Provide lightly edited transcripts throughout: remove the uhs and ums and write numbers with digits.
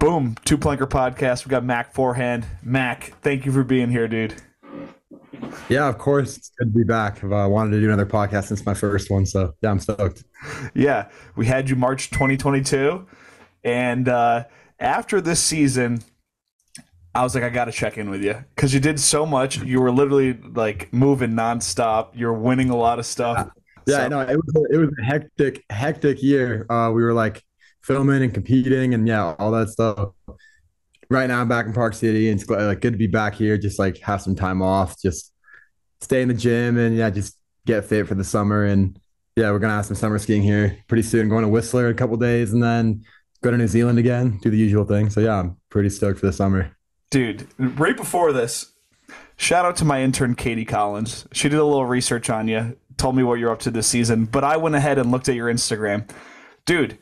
Boom, Two Planker Podcast. We got Mac Forehand. Mac, thank you for being here, dude. Yeah, of course. It's good to be back. I've wanted to do another podcast since my first one. So, yeah, I'm stoked. Yeah, we had you March 2022. And after this season, I was like, I got to check in with you because you did so much. You were literally like moving nonstop. You're winning a lot of stuff. Yeah, no, it was a hectic year. We were like filming and competing and yeah, all that stuff. Right now I'm back in Park City and it's like good to be back here. Just like have some time off, just stay in the gym and yeah, just get fit for the summer. And yeah, we're gonna have some summer skiing here pretty soon. Going to Whistler in a couple days and then go to New Zealand again, do the usual thing. So yeah, I'm pretty stoked for the summer. Dude, right before this, shout out to my intern Katie Collins. She did a little research on you, told me what you're up to this season, but I went ahead and looked at your Instagram. Dude,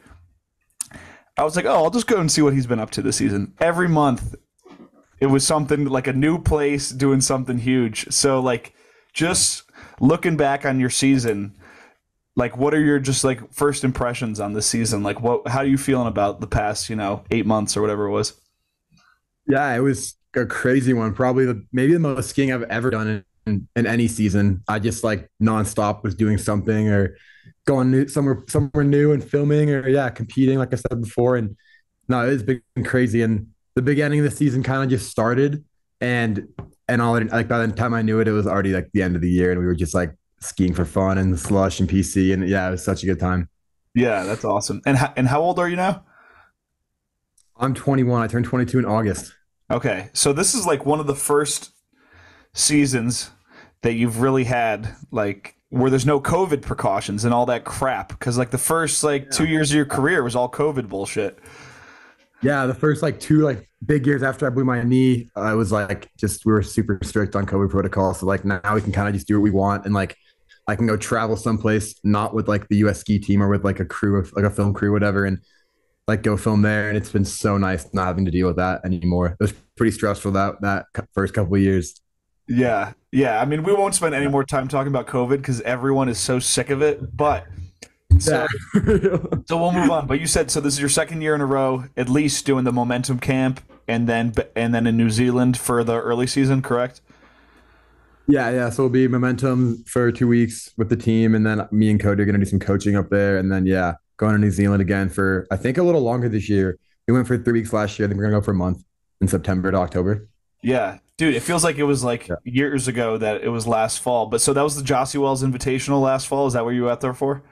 I was like, oh, I'll just go and see what he's been up to this season. Every month, it was something like a new place doing something huge. So, like, just looking back on your season, like, what are your just like first impressions on this season? Like, how are you feeling about the past, 8 months or whatever it was? Yeah, it was a crazy one. Probably maybe the most skiing I've ever done in any season. I just like nonstop was doing something or going somewhere new and filming or yeah, competing like I said before. And no, it's been crazy. And the beginning of the season kind of just started and all like by the time I knew it, it was already like the end of the year and we were just like skiing for fun and slush and PC and yeah, it was such a good time. Yeah, that's awesome. And how old are you now? I'm 21. I turned 22 in August. Okay, so this is like one of the first seasons that you've really had like where there's no COVID precautions and all that crap because like the first 2 years of your career was all COVID bullshit. Yeah, the first two big years after I blew my knee, I was like just we were super strict on COVID protocol. So like now we can kind of just do what we want and like I can go travel someplace not with like the US ski team or with like a crew of like a film crew, whatever, and like go film there. And it's been so nice not having to deal with that anymore. It was pretty stressful that first couple of years. Yeah. Yeah. I mean, we won't spend any more time talking about COVID because everyone is so sick of it. But so, so we'll move on. But you said so this is your second year in a row, at least doing the momentum camp and then in New Zealand for the early season, correct? Yeah. So it'll be momentum for 2 weeks with the team. And then me and Cody are going to do some coaching up there. And then, yeah, going to New Zealand again for, I think, a little longer this year. We went for 3 weeks last year. I think we're going to go for a month in September to October. Yeah. Dude, it feels like it was years ago that it was last fall. But so that was the Jossi Invitational last fall. Is that what you were out there for?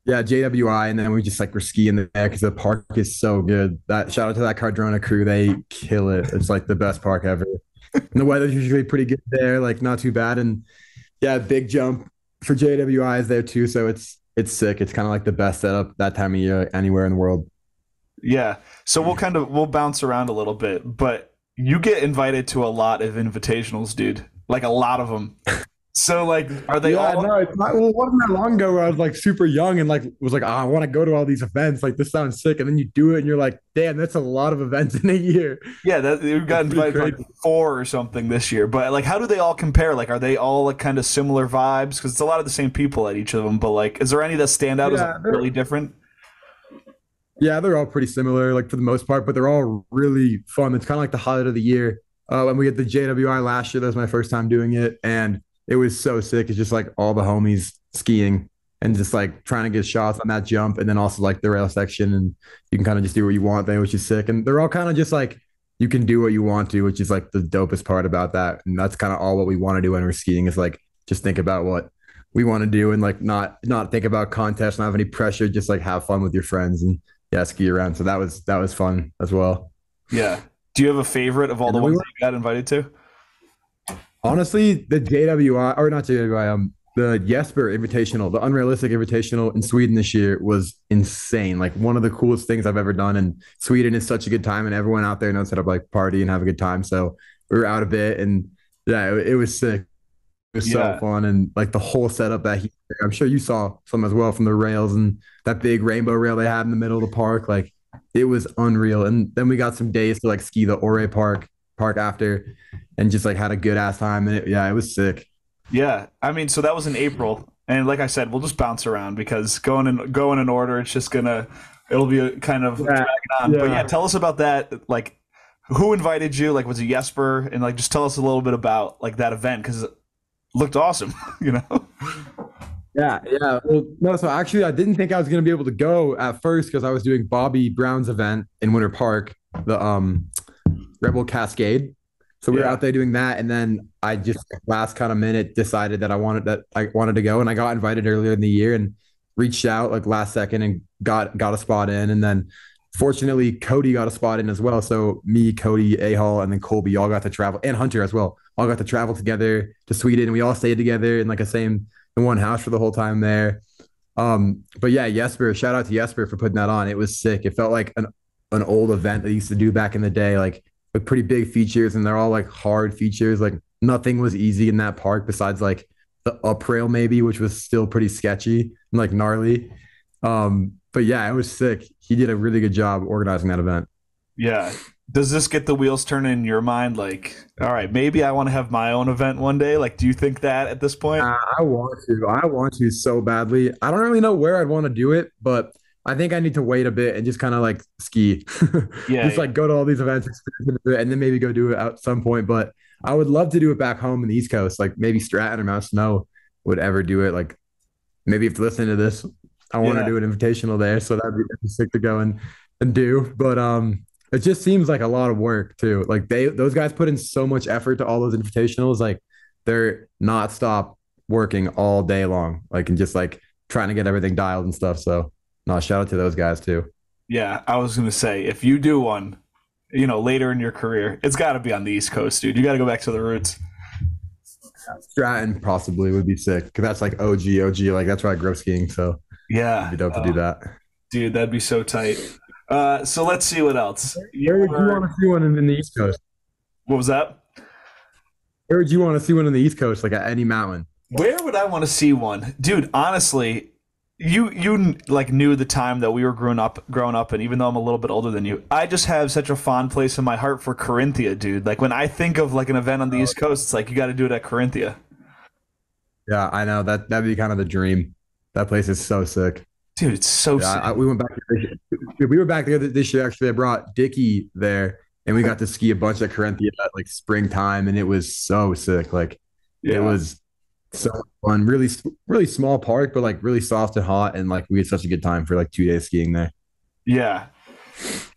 Yeah, JWI. And then we just we're skiing there because the park is so good. That shout out to that Cardrona crew. They kill it. It's like the best park ever. And the weather's usually pretty good there, like not too bad. And yeah, big jump for JWI is there too. So it's sick. It's kind of like the best setup that time of year anywhere in the world. Yeah. So we'll bounce around a little bit, but you get invited to a lot of invitationals, dude. Like a lot of them. So are they all? No, it's not. Well, it wasn't that long ago where I was super young and was like, oh, I want to go to all these events. Like this sounds sick, and then you do it, and you're like, damn, that's a lot of events in a year. Yeah, you got invited to 4 or something this year. But how do they all compare? Are they all kind of similar vibes? Because it's a lot of the same people at each of them. But is there any that stand out as really different? Yeah, they're all pretty similar, for the most part, but they're all really fun. It's kind of like the highlight of the year. When we had the JWI last year, that was my first time doing it, and it was so sick. It's just all the homies skiing and just trying to get shots on that jump, and then also the rail section, and you can kind of just do what you want there, which is sick. And they're all kind of just you can do what you want to, which is the dopest part about that. And that's kind of all what we want to do when we're skiing is just think about what we want to do and not think about contests, not have any pressure, just have fun with your friends and yeah, ski around. So that was fun as well. Yeah. Do you have a favorite of all the ones that you got invited to? Honestly, the JWI or not JWI, the Jesper Invitational, the Unrealistic Invitational in Sweden this year was insane. One of the coolest things I've ever done. And Sweden is such a good time, and everyone out there knows how to party and have a good time. So we were out a bit, and yeah, it was sick. It was so fun, and the whole setup that I'm sure you saw some as well from the rails and that big rainbow rail they had in the middle of the park. It was unreal. And then we got some days to ski the Ore Park after, and just had a good ass time. And it was sick. Yeah, I mean, so that was in April, and like I said, we'll just bounce around because going in order, it's just gonna It'll be a kind of Yeah, dragging on. But yeah, yeah. tell us about that. Like, who invited you? Like, was it Jesper? And like, just tell us a little bit about like that event because it looked awesome. You know? Yeah, yeah. Well, no, so actually, I didn't think I was going to be able to go at first because I was doing Bobby Brown's event in Winter Park, the Rebel Cascade. So we were Yeah. out there doing that, and then I just last kind of minute decided that I wanted to go, and I got invited earlier in the year and reached out like last second and got a spot in, and then fortunately Cody got a spot in as well. So me, Cody, A Hall, and then Colby all got to travel, and Hunter as well, all got to travel together to Sweden, and we all stayed together in like a same in one house for the whole time there. But yeah, Jesper, shout out to Jesper for putting that on. It was sick. It felt like an old event that he used to do back in the day, like with pretty big features, and they're all like hard features. Like nothing was easy in that park besides like the up rail maybe, which was still pretty sketchy and like gnarly. But yeah, it was sick. He did a really good job organizing that event. Yeah. Does this get the wheels turning in your mind? Like, all right, maybe I want to have my own event one day. Like, do you think that at this point? I want to. I want to so badly. I don't really know where I'd want to do it, but I think I need to wait a bit and just kind of like ski. Yeah, Just yeah, like go to all these events, experience it, and then maybe go do it at some point. But I would love to do it back home in the East Coast, like maybe Stratton or Mount Snow would ever do it. Like maybe if listening to this, I want to yeah, do an invitational there, so that'd be sick to go and do. But it just seems like a lot of work too. Like those guys put in so much effort to all those invitationals. Like they're not stop working all day long, like and just like trying to get everything dialed and stuff. So no, shout out to those guys too. yeah. I was gonna say if you do one, later in your career, it's got to be on the East Coast, dude. You got to go back to the roots. Stratton possibly would be sick because that's like OG. Like that's where I grew up skiing, so it'd Yeah, be dope to do that. dude, that'd be so tight. So let's see what else. Where would you want to see one in the East Coast? What was that? Where would you want to see one in the East Coast, like at any mountain? Where would I want to see one, dude? Honestly, you like knew the time that we were growing up, and even though I'm a little bit older than you, I just have such a fond place in my heart for Corinthia, dude. Like when I think of like an event on the East Coast, it's like you got to do it at Corinthia, Yeah, I know that'd be kind of the dream. That place is so sick. dude. It's so Yeah, sick. we went back. We were back there this year. Actually, I brought Dickie there, and we got to ski a bunch at Corinthia at like springtime, and it was so sick. Like it Yeah, was so fun. Really, really small park, but like really soft and hot, and like we had such a good time for like 2 days skiing there. yeah,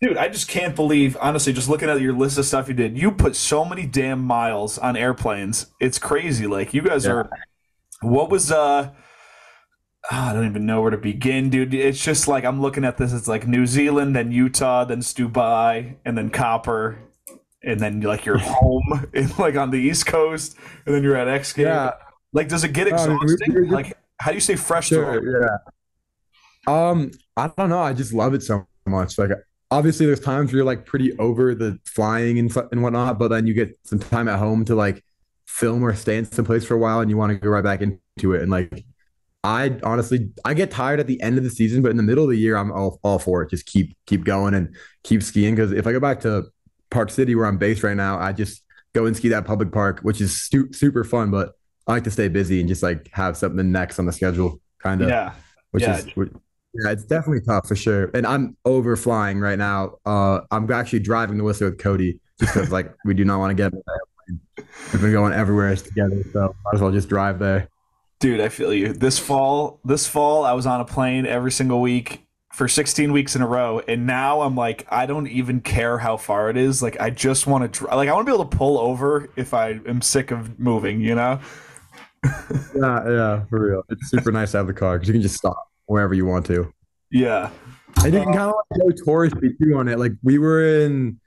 dude. I just can't believe, honestly, just looking at your list of stuff you did. You put so many damn miles on airplanes. It's crazy. Like you guys Yeah, are. What was I don't even know where to begin, dude. It's just like I'm looking at this. It's like New Zealand, then Utah, then Stubai, and then Copper, and then like you're home in like on the East Coast, and then you're at X Games. yeah. Like, does it get I mean, exhausting? Like, how do you stay fresh through all sure, this? yeah. I don't know. I just love it so much. Like, obviously, there's times where you're like pretty over the flying and whatnot, but then you get some time at home to like film or stay in some place for a while, and you want to go right back into it. And like, I honestly, I get tired at the end of the season, but in the middle of the year, I'm all for it. Just keep going and keep skiing. Because if I go back to Park City where I'm based right now, I just go and ski that public park, which is super fun. But I like to stay busy and just like have something next on the schedule, kind of, Yeah, which yeah, is yeah, it's definitely tough for sure. And I'm overflying right now. I'm actually driving to Whistler with Cody just because like we do not want to get in the airplane. We've been going everywhere together, so might as well just drive there. dude. I feel you. This fall, I was on a plane every single week for 16 weeks in a row, and now I'm like, I don't even care how far it is. Like, I just want to, like, I want to be able to pull over if I am sick of moving. You know? Yeah, yeah, for real. It's super nice to have the car because you can just stop wherever you want to. Yeah. And you can kind of like go touristy too on it. Like we were in,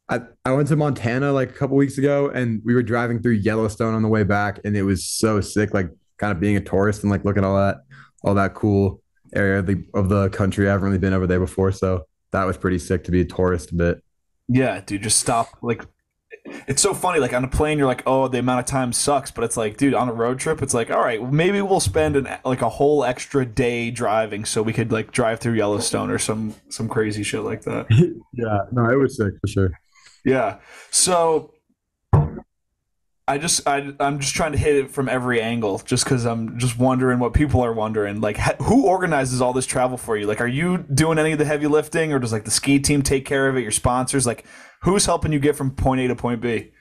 I went to Montana like a couple weeks ago, and we were driving through Yellowstone on the way back, and it was so sick. Like kind of being a tourist and like looking at all that cool area of the country. I haven't really been over there before, so that was pretty sick to be a tourist a bit. Yeah, dude, just stop. Like, it's so funny. Like on a plane, you're like, oh, the amount of time sucks. But it's like, dude, on a road trip, it's like, all right, maybe we'll spend like a whole extra day driving so we could like drive through Yellowstone or some crazy shit like that. Yeah, no, it was sick for sure. Yeah. So I'm just trying to hit it from every angle, just because I'm just wondering what people are wondering. Like, who organizes all this travel for you? Like, are you doing any of the heavy lifting, or does like the ski team take care of it? Your sponsors, like, who's helping you get from point A to point B?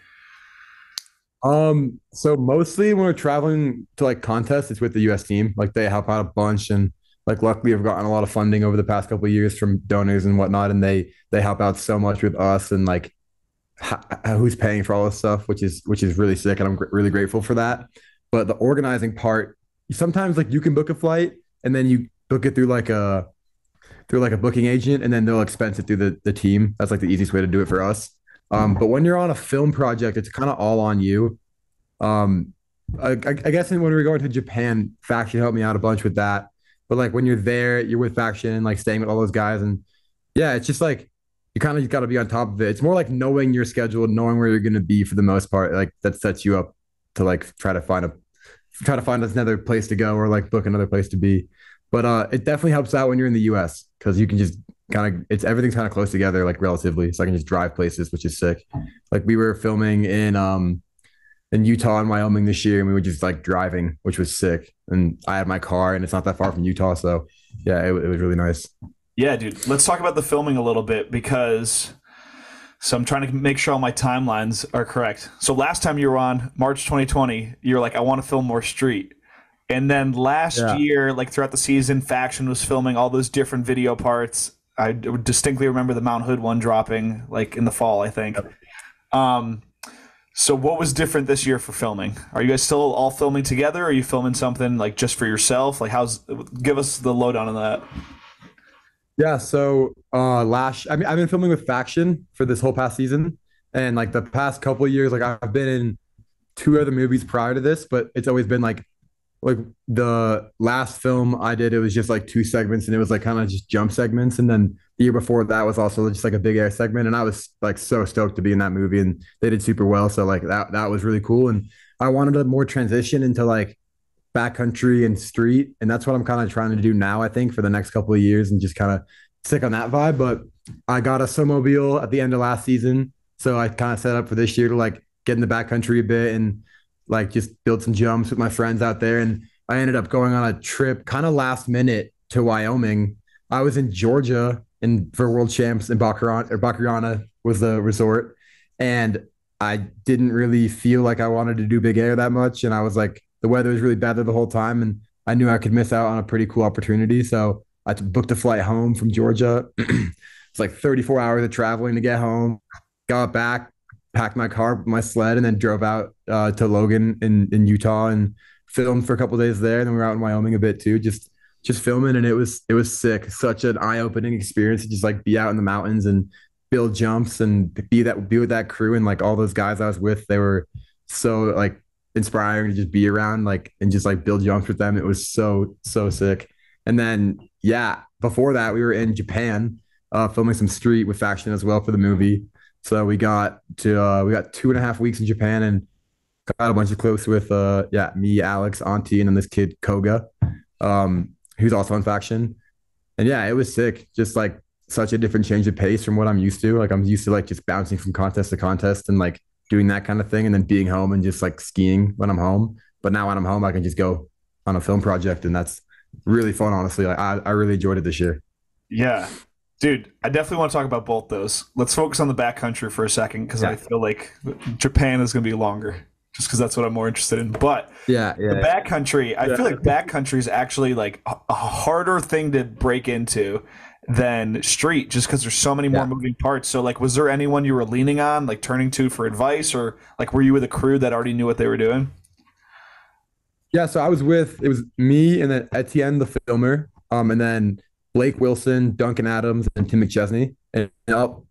So mostly when we're traveling to like contests, it's with the US team. Like they help out a bunch and like luckily I've gotten a lot of funding over the past couple of years from donors and whatnot, and they help out so much with us and like who's paying for all this stuff, which is really sick, and I'm really grateful for that. But the organizing part, sometimes like you can book a flight and then you book it through like a booking agent, and then they'll expense it through the team. That's like the easiest way to do it for us. But when you're on a film project, it's kind of all on you. Um, I guess when we were going to Japan, Faction helped me out a bunch with that. But like when you're there, you're with Faction and like staying with all those guys, and yeah, it's just like you kind of just got to be on top of it. It's more like knowing your schedule, knowing where you're going to be for the most part. Like that sets you up to like try to find another place to go or like book another place to be. But it definitely helps out when you're in the US because you can just kind of it's everything's kind of close together like relatively. So I can just drive places, which is sick. Like we were filming in Utah and Wyoming this year, and we were just like driving, which was sick. And I had my car, and it's not that far from Utah, so yeah, it was really nice. Yeah, dude. Let's talk about the filming a little bit because so I'm trying to make sure all my timelines are correct. So last time you were on March 2020, you were like, I want to film more street. And then last Yeah. year, like throughout the season, Faction was filming all those different video parts. I distinctly remember the Mount Hood one dropping like in the fall, I think. Yep. Um, so what was different this year for filming? Are you guys still all filming together? Or are you filming something like just for yourself? Like give us the lowdown on that. Yeah, so I mean I've been filming with Faction for this whole past season. And like the past couple of years, like I've been in two other movies prior to this, but it's always been like the last film I did, it was just like two segments and it was like kind of just jump segments. And then the year before that was also just like a big air segment. And I was like so stoked to be in that movie and they did super well. So like that was really cool. And I wanted to more transition into like backcountry and street. And that's what I'm kind of trying to do now, I think, for the next couple of years and just kind of stick on that vibe. But I got a snowmobile at the end of last season. So I kind of set up for this year to like get in the backcountry a bit and like just build some jumps with my friends out there. And I ended up going on a trip kind of last minute to Wyoming. I was in Georgia for World Champs in Bacurana was the resort. And I didn't really feel like I wanted to do big air that much. And I was like, the weather was really bad there the whole time. And I knew I could miss out on a pretty cool opportunity. So I booked a flight home from Georgia. It's like 34 hours of traveling to get home. Got back, packed my car, my sled, and then drove out to Logan in Utah and filmed for a couple of days there. And then we were out in Wyoming a bit too, just filming, and it was sick. Such an eye-opening experience to just like be out in the mountains and build jumps and be with that crew and like all those guys I was with. They were so like inspiring to just be around like and just like build jumps with them. It was so sick. And then yeah, before that we were in Japan filming some street with Faction as well for the movie. So we got 2.5 weeks in Japan and got a bunch of clips with yeah, me, Alex, Auntie, and then this kid Koga, who's also on Faction. And yeah, it was sick. Just like such a different change of pace from what I'm used to. Like I'm used to like just bouncing from contest to contest and like doing that kind of thing and then being home and just like skiing when I'm home. But now when I'm home, I can just go on a film project and that's really fun, honestly. Like I really enjoyed it this year. Yeah. Dude, I definitely want to talk about both those. Let's focus on the backcountry for a second because I feel like Japan is going to be longer just because that's what I'm more interested in. But the backcountry, I feel like backcountry is actually like a harder thing to break into than street just because there's so many more moving parts. So like, was there anyone you were leaning on, like turning to for advice, or like were you with a crew that already knew what they were doing? Yeah, so it was me and then Etienne, the filmer, and then Blake Wilson, Duncan Adams, and Tim McChesney. And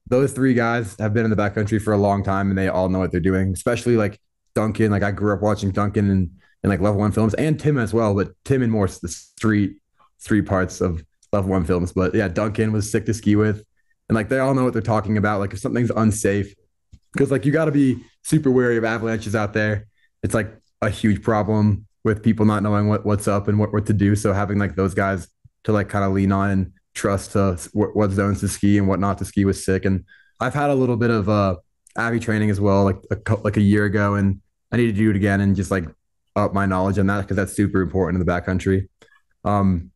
those three guys have been in the backcountry for a long time and they all know what they're doing, especially like Duncan. Like I grew up watching Duncan and like level one films and Tim as well, but Tim in more the street parts of level one films. But yeah, Duncan was sick to ski with. And like they all know what they're talking about. Like if something's unsafe, because like you got to be super wary of avalanches out there. It's like a huge problem with people not knowing what's up and what to do. So having like those guys to like kind of lean on and trust what zones to ski and what not to ski was sick. And I've had a little bit of Avi training as well, like a year ago, and I need to do it again and just like up my knowledge on that because that's super important in the backcountry. Um,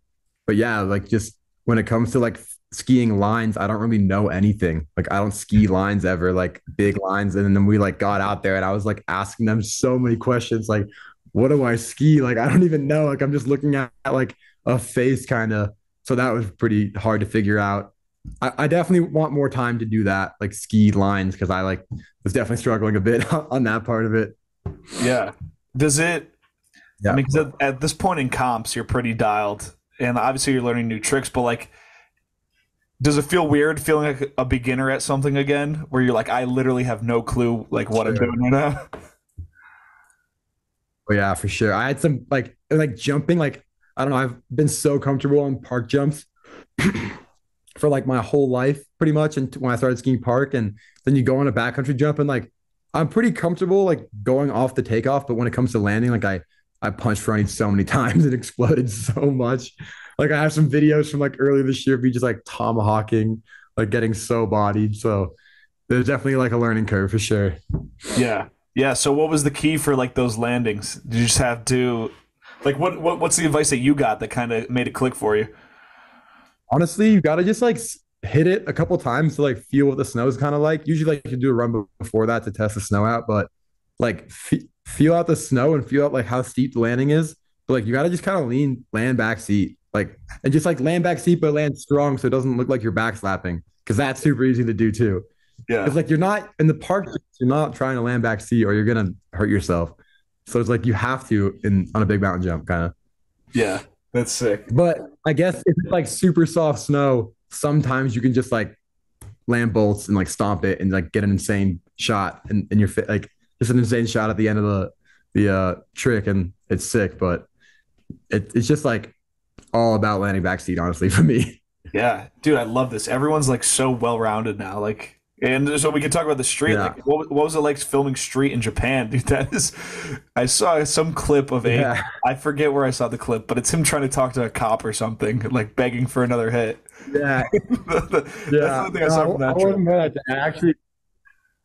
but yeah, like just when it comes to like skiing lines, I don't really know anything. Like I don't ski lines ever, like big lines. And then we like got out there and I was like asking them so many questions, like, what do I ski? Like I don't even know. Like I'm just looking at like a face kind of. So that was pretty hard to figure out. I definitely want more time to do that, like ski lines, because I like was definitely struggling a bit on that part of it. Yeah. Does it? I Yeah. mean, 'cause at this point in comps, you're pretty dialed, and obviously you're learning new tricks. But like, does it feel weird feeling like a beginner at something again, where you're like, I literally have no clue like what I'm Sure. doing right now? Oh yeah, for sure. I had some like jumping, like I don't know, I've been so comfortable on park jumps for like my whole life, pretty much. And when I started skiing park, and then you go on a backcountry jump, and like I'm pretty comfortable like going off the takeoff, but when it comes to landing, like I punched fronting so many times and exploded so much. Like I have some videos from like earlier this year of me just like tomahawking, like getting so bodied. So there's definitely like a learning curve for sure. Yeah. Yeah. So what was the key for like those landings? Did you just have to like what's the advice that you got that kind of made it click for you? Honestly, you gotta just like hit it a couple times to like feel what the snow is kind of like. Usually, like you do a run before that to test the snow out, but like feel out the snow and feel out like how steep the landing is. But like you gotta just kind of land back seat, like and just like land back seat, but land strong so it doesn't look like you're backslapping because that's super easy to do too. Yeah. Because like you're not in the park, you're not trying to land back seat or you're gonna hurt yourself. So it's like you have to in on a big mountain jump, kind of. Yeah. That's sick. But I guess if it's like super soft snow, sometimes you can just like land bolts and like stomp it and like get an insane shot and you're fit like just an insane shot at the end of the trick and it's sick. But it's just like all about landing backseat, honestly, for me. Yeah, dude, I love this. Everyone's like so well rounded now. Like, and so we can talk about the street. Yeah. Like, what was it like filming street in Japan, dude? That is, I saw some clip of a, Yeah. I forget where I saw the clip, but it's him trying to talk to a cop or something, like begging for another hit. Yeah. That's Yeah. the thing I saw from I that trip. wasn't mad.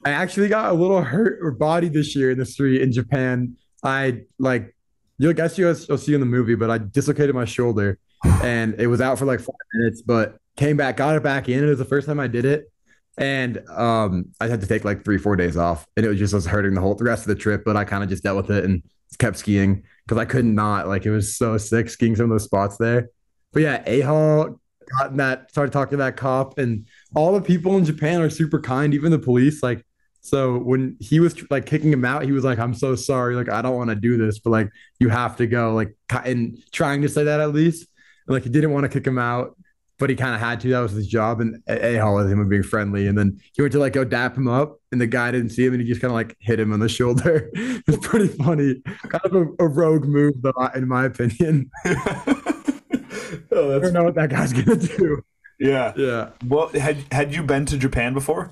I actually got a little hurt or body this year in the street in Japan. I like you'll guess you'll see in the movie, but I dislocated my shoulder and it was out for like 5 minutes, but came back, got it back in. It was the first time I did it. And I had to take like 3 4 days off. And it was just was hurting the rest of the trip, but I kind of just dealt with it and kept skiing because I could not like it was so sick skiing some of those spots there. But yeah, Ahal got in that started talking to that cop and all the people in Japan are super kind, even the police. Like so when he was like kicking him out, he was like, "I'm so sorry. Like I don't want to do this, but like you have to go." Like and trying to say that at least. And, like he didn't want to kick him out, but he kind of had to. That was his job. And A Hall with him and being friendly. And then he went to like go dap him up, and the guy didn't see him, and he just kind of like hit him on the shoulder. It's pretty funny, kind of a rogue move, though, in my opinion. Oh, I that's don't know what that guy's gonna do. yeah. Yeah. Well, had you been to Japan before?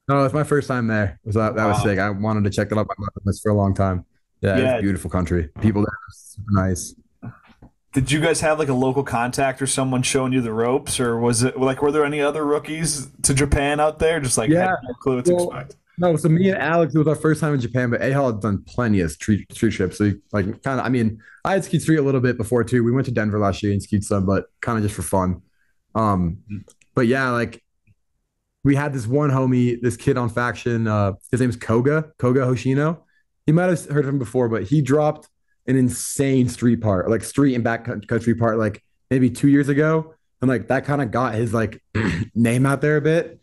No, it's my first time there. That was sick. Wow. I wanted to check that out my bucket list for a long time. Yeah, it's a Yeah. beautiful country. People there are super nice. Did you guys have like a local contact or someone showing you the ropes, or was it like were there any other rookies to Japan out there? Just like had Yeah. no clue what to Well, expect. no, so me and Alex, it was our first time in Japan, but Ahal had done plenty of street trips. So like kind of, I mean, I had skied street a little bit before too. We went to Denver last year and skied some, but kind of just for fun. Um, but yeah, like we had this one homie, this kid on faction. His name's Koga Hoshino. You might have heard of him before, but he dropped an insane street part, like street and back country part, like maybe 2 years ago, and like that kind of got his like name out there a bit.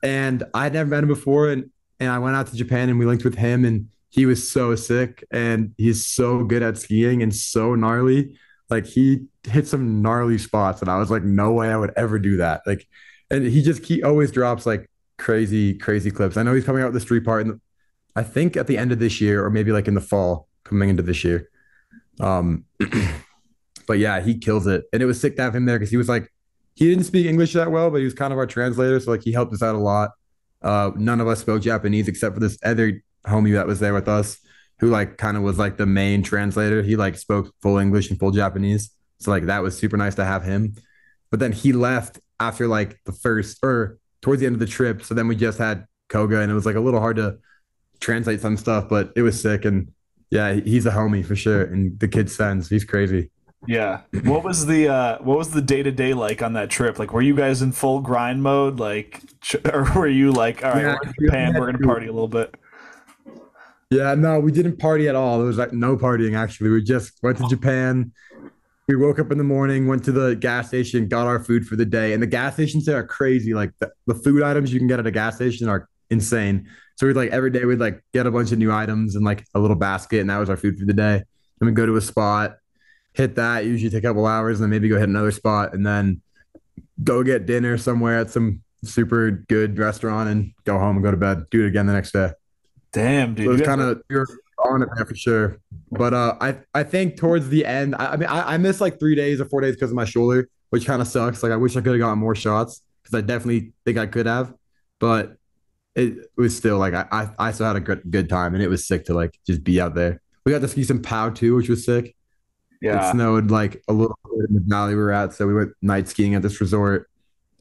And I'd never met him before, and I went out to Japan and we linked with him, and he was so sick, and he's so good at skiing and so gnarly. Like he hit some gnarly spots, and I was like, no way I would ever do that. Like, and he always drops like crazy clips. I know he's coming out with the street part, and I think at the end of this year, or maybe like in the fall coming into this year. Um, but yeah, he kills it, and it was sick to have him there because he was like, he didn't speak English that well, but he was kind of our translator, so like he helped us out a lot. None of us spoke Japanese except for this other homie that was there with us, who like kind of was like the main translator. He like spoke full English and full Japanese, so like that was super nice to have him. But then he left after like the first or towards the end of the trip, so then we just had Koga, and it was like a little hard to translate some stuff, but it was sick. And yeah, he's a homie for sure. And the kid sends, he's crazy. Yeah. What was the day to day like on that trip? Like, were you guys in full grind mode, like, or were you like, all right, Yeah, we're in Japan, we're gonna party a little bit? yeah, no, we didn't party at all. There was like no partying actually. We just went to Japan. We woke up in the morning, went to the gas station, got our food for the day. And the gas stations there are crazy. Like the food items you can get at a gas station are insane. So we'd like every day we'd like get a bunch of new items in like a little basket, and that was our food for the day. Then we go to a spot, hit that, usually take a couple hours, and then maybe go hit another spot, and then go get dinner somewhere at some super good restaurant and go home and go to bed. Do it again the next day. Damn, So dude. it's You guys kind are, of you're on it there for sure. But I think towards the end, I mean I missed like 3 days or 4 days because of my shoulder, which kind of sucks. Like I wish I could have gotten more shots because I definitely think I could have, but it was still like I still had a good time, and it was sick to like just be out there. We got to ski some POW too, which was sick. It yeah. snowed like a little bit in the valley we were at, so we went night skiing at this resort,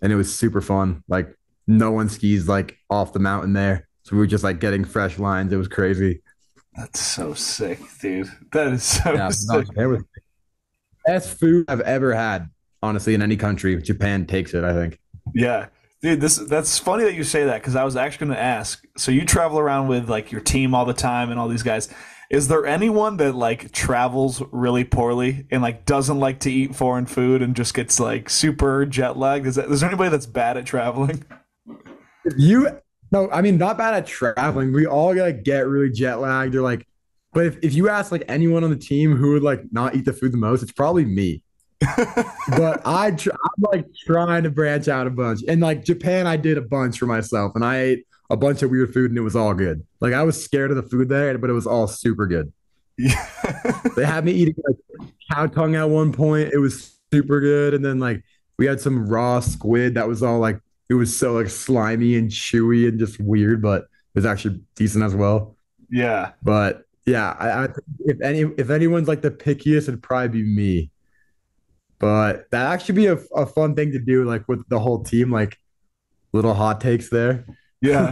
and it was super fun. Like no one skis like off the mountain there, so we were just like getting fresh lines. It was crazy. That's so sick, dude. That is so Yeah, no, sick. Japan was best food I've ever had, honestly, in any country. Japan takes it, I think. Yeah. Dude, this that's funny that you say that because I was actually going to ask. So you travel around with like your team all the time and all these guys. Is there anyone that like travels really poorly and like doesn't like to eat foreign food and just gets like super jet lagged? Is there anybody that's bad at traveling? You no, I mean not bad at traveling. We all like get really jet lagged or like, but if you ask like anyone on the team who would like not eat the food the most, it's probably me. But I'm like trying to branch out a bunch. And like Japan, I did a bunch for myself, and I ate a bunch of weird food, and it was all good. Like I was scared of the food there, but it was all super good. Yeah. They had me eating like cow tongue at one point. It was super good, and then like we had some raw squid that was all like it was so like slimy and chewy and just weird, but it was actually decent as well. Yeah. But yeah, I if anyone's like the pickiest, it'd probably be me. But that actually be a fun thing to do, like with the whole team, like little hot takes there. Yeah.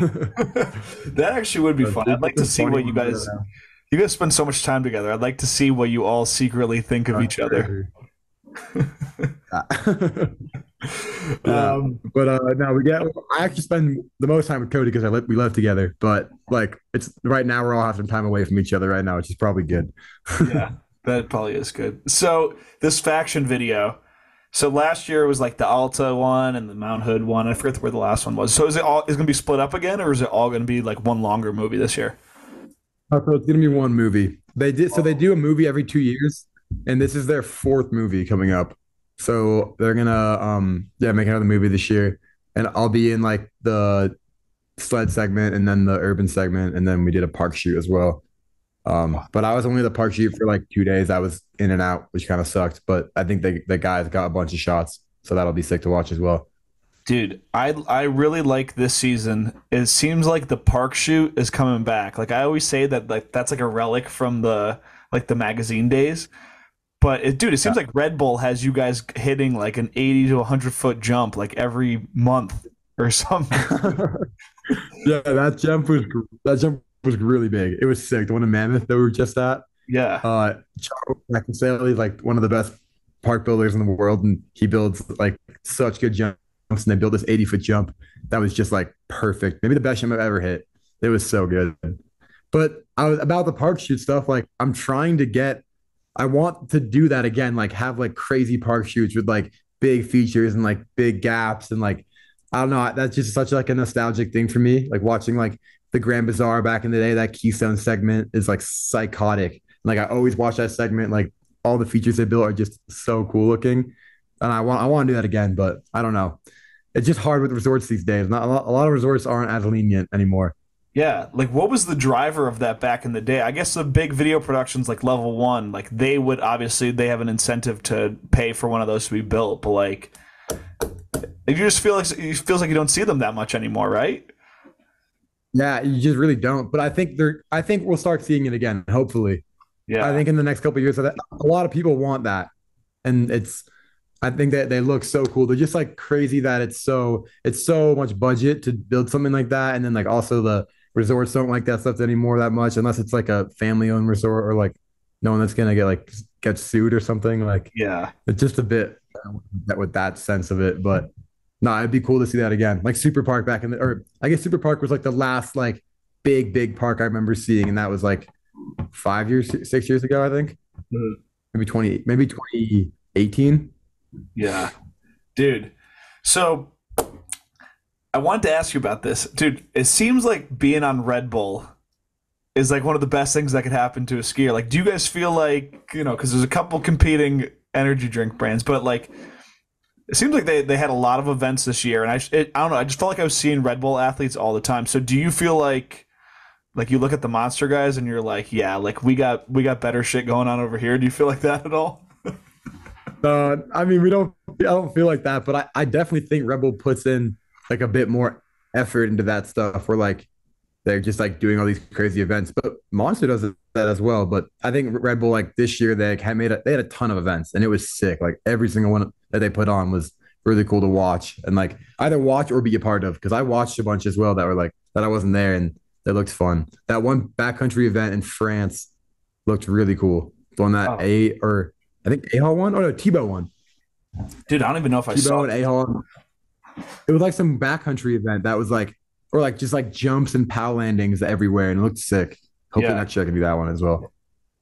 That actually would be But fun. I'd like it's to a see funny what one to go down. you guys spend so much time together. I'd like to see what you all secretly think of each other. Crazy. Yeah. Yeah. Um, But no, I actually spend the most time with Cody because we live together. But like it's right now we're all having time away from each other right now, which is probably good. yeah, that probably is good. So this faction video. So last year was like the Alta one and the Mount Hood one. I forget where the last one was. So is it going to be split up again, or is it all going to be like one longer movie this year? So it's gonna be one movie. They do a movie every 2 years, and this is their fourth movie coming up. So they're gonna yeah, make another movie this year. And I'll be in like the sled segment and then the urban segment, and then we did a park shoot as well. But I was only the park shoot for like 2 days. I was in and out, which kind of sucked. But I think the guys got a bunch of shots, so that'll be sick to watch as well. Dude, I really like this season. It seems like the park shoot is coming back. Like I always say that like that's like a relic from the magazine days. But dude, it seems like Red Bull has you guys hitting like an 80 to 100-foot jump like every month or something. Yeah, that jump was really big. It was sick. The one in Mammoth that we were just at. Yeah. Charles McIntyre, like one of the best park builders in the world, and he builds like such good jumps. And they built this 80-foot jump that was just like perfect. Maybe the best jump I've ever hit. It was so good. But I was about the park shoot stuff. Like I'm trying to get. I want to do that again. Like have like crazy park shoots with like big features and like big gaps and like I don't know. That's just such like a nostalgic thing for me. Like watching like the Grand Bazaar back in the day. That Keystone segment is like psychotic. Like I always watch that segment. Like all the features they built are just so cool looking, and I want to do that again. But I don't know. It's just hard with resorts these days. Not a lot of resorts aren't as lenient anymore. Yeah, like what was the driver of that back in the day? I guess the big video productions like Level 1, like they would obviously they have an incentive to pay for one of those to be built, but like you just feel like it feels like you don't see them that much anymore, right? Yeah, you just really don't. But I think we'll start seeing it again. Hopefully, I Yeah. think in the next couple of years, a lot of people want that, and I think that they look so cool. They're just like crazy that it's so much budget to build something like that, and then like also resorts don't like that stuff anymore that much unless it's like a family owned resort or like no one that's gonna get sued or something. Like Yeah. it's just a bit that with that sense of it. But no, it'd be cool to see that again. Like Super Park back in the or I guess Super Park was like the last like big park I remember seeing, and that was like 5 years, 6 years ago, I think. Mhm. Maybe 2018. Yeah. Dude. So I wanted to ask you about this. Dude, it seems like being on Red Bull is like one of the best things that could happen to a skier. Like, do you guys feel like, because there's a couple competing energy drink brands, but like, it seems like they had a lot of events this year, and I don't know, I just felt like I was seeing Red Bull athletes all the time. So do you feel like you look at the Monster guys and you're like, yeah, like we got better shit going on over here? Do you feel like that at all? I mean, I don't feel like that, but I definitely think Red Bull puts in like a bit more effort into that stuff where like they're just like doing all these crazy events. But Monster does that as well. But I think Red Bull like this year they had a ton of events and it was sick. Like every single one that they put on was really cool to watch and like either watch or be a part of. Because I watched a bunch as well that were like that I wasn't there and that looked fun. That one backcountry event in France looked really cool. The one that Oh, I think Ahal won. Oh no, Tebow won. dude, I don't even know if I saw Tebow and that. Ahal. It was like some backcountry event that was like, or like just like jumps and pow landings everywhere, and it looked sick. Hopefully Yeah. next year I can do that one as well.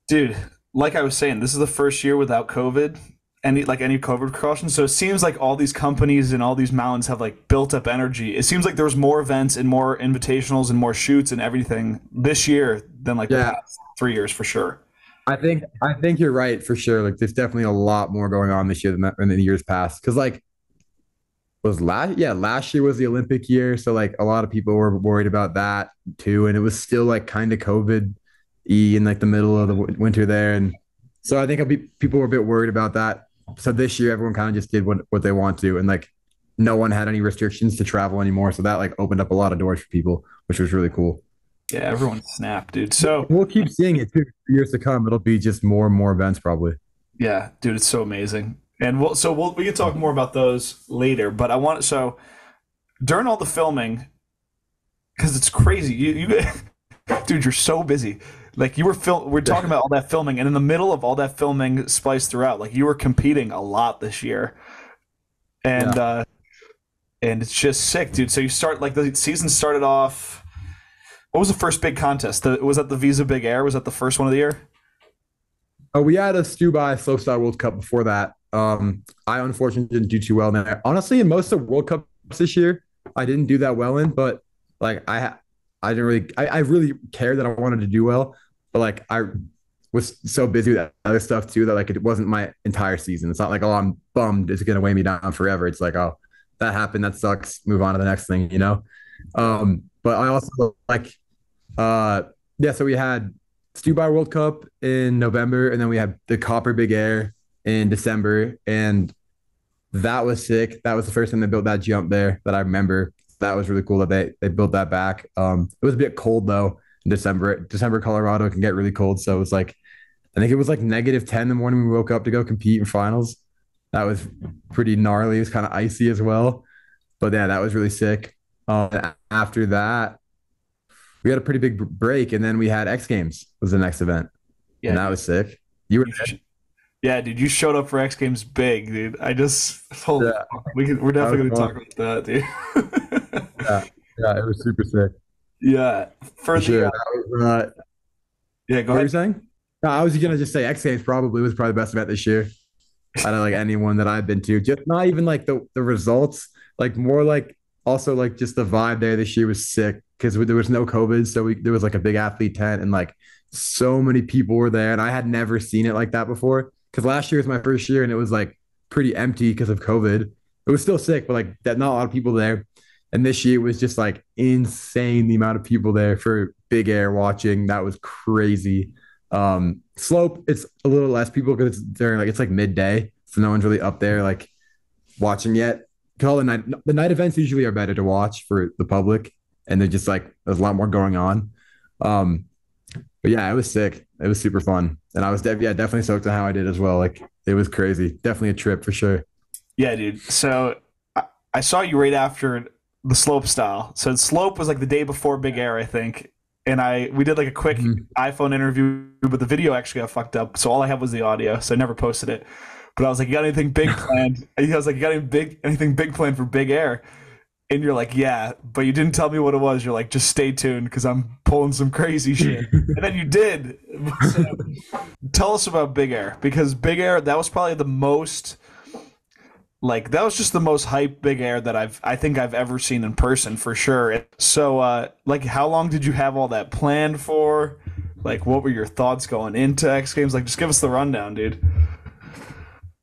Dude, like I was saying, this is the first year without COVID, any COVID precautions. So it seems like all these companies and all these mountains have like built up energy. It seems like there was more events and more invitationals and more shoots and everything this year than like the Yeah, past 3 years for sure. I think you're right for sure. Like there's definitely a lot more going on this year than the years past. Because like last year was the Olympic year, so like a lot of people were worried about that too, and it was still like kind of COVID y in like the middle of the winter there, and so I think people were a bit worried about that. So this year, everyone kind of just did what they want to, and like no one had any restrictions to travel anymore, so that like opened up a lot of doors for people, which was really cool. Yeah, everyone snapped, dude. So We'll keep seeing it too for years to come. It'll be just more and more events probably. yeah, dude, it's so amazing. And we can talk more about those later. But so during all the filming, because it's crazy, dude, you're so busy. Like we're talking about all that filming, and in the middle of all that filming spliced throughout, like you were competing a lot this year, and Yeah. uh, and it's just sick, dude. So you start like the season started off. What was the first big contest? Was that the Visa Big Air? Was that the first one of the year? We had a Stubai Slopestyle World Cup before that. I unfortunately didn't do too well in there. Honestly, in most of World Cups this year, I didn't do that well in, but like I didn't really, I really cared that I wanted to do well, but like I was so busy with other stuff too that like it wasn't my entire season. It's not like, oh, I'm bummed it's gonna weigh me down forever. It's like, oh, that happened, that sucks. Move on to the next thing, you know. But I also like yeah, so we had Stubai World Cup in November, and then we had the Copper Big Air in December, and that was sick. That was the first time they built that jump there that I remember. That was really cool that they built that back. It was a bit cold though in December. December, Colorado can get really cold, so it was like I think it was like -10 the morning we woke up to go compete in finals. That was pretty gnarly. It was kind of icy as well, but yeah, that was really sick. After that, we had a pretty big break, and then we had X Games was the next event, Yeah, and that dude. was sick. You were You sh- Yeah, dude, you showed up for X Games big, dude. Holy yeah, fuck. We're that definitely was gonna fun. talk about that, dude. Yeah, yeah, it was super sick Yeah, for for the sure. That was, yeah, go what were you ahead. saying? No, I was gonna just say X Games probably was probably the best event this year. I don't like anyone that I've been to. Just not even like the results, like more like also like just the vibe there this year was sick because there was no COVID, so there was like a big athlete tent and like so many people were there, and I had never seen it like that before. Because last year was my first year, and it was like pretty empty because of COVID. It was still sick, but like that, not a lot of people there. And this year was just like insane the amount of people there for Big Air watching. That was crazy. Slope, it's a little less people because it's during like it's like midday, so no one's really up there like watching yet. Because all the night events usually are better to watch for the public, and they're just like there's a lot more going on. Um, but yeah, it was sick. It was super fun, and I was definitely soaked on how I did as well. Like it was crazy. Definitely a trip for sure. Yeah, dude. So I saw you right after. the slope style. So slope was like the day before Big Air, I think. And we did like a quick Mhm. iPhone interview, but the video actually got fucked up. So all I have was the audio, so I never posted it. But I was like, "You got anything big planned?" I was like, "You got anything big planned for Big Air?" And you're like, "Yeah," but you didn't tell me what it was. You're like, "Just stay tuned because I'm pulling some crazy shit." And then you did. So, tell us about Big Air because Big Air that was probably the most like that was just the most hype Big Air that I think I've ever seen in person for sure. So like how long did you have all that planned for? Like what were your thoughts going into X Games? Like just give us the rundown, dude.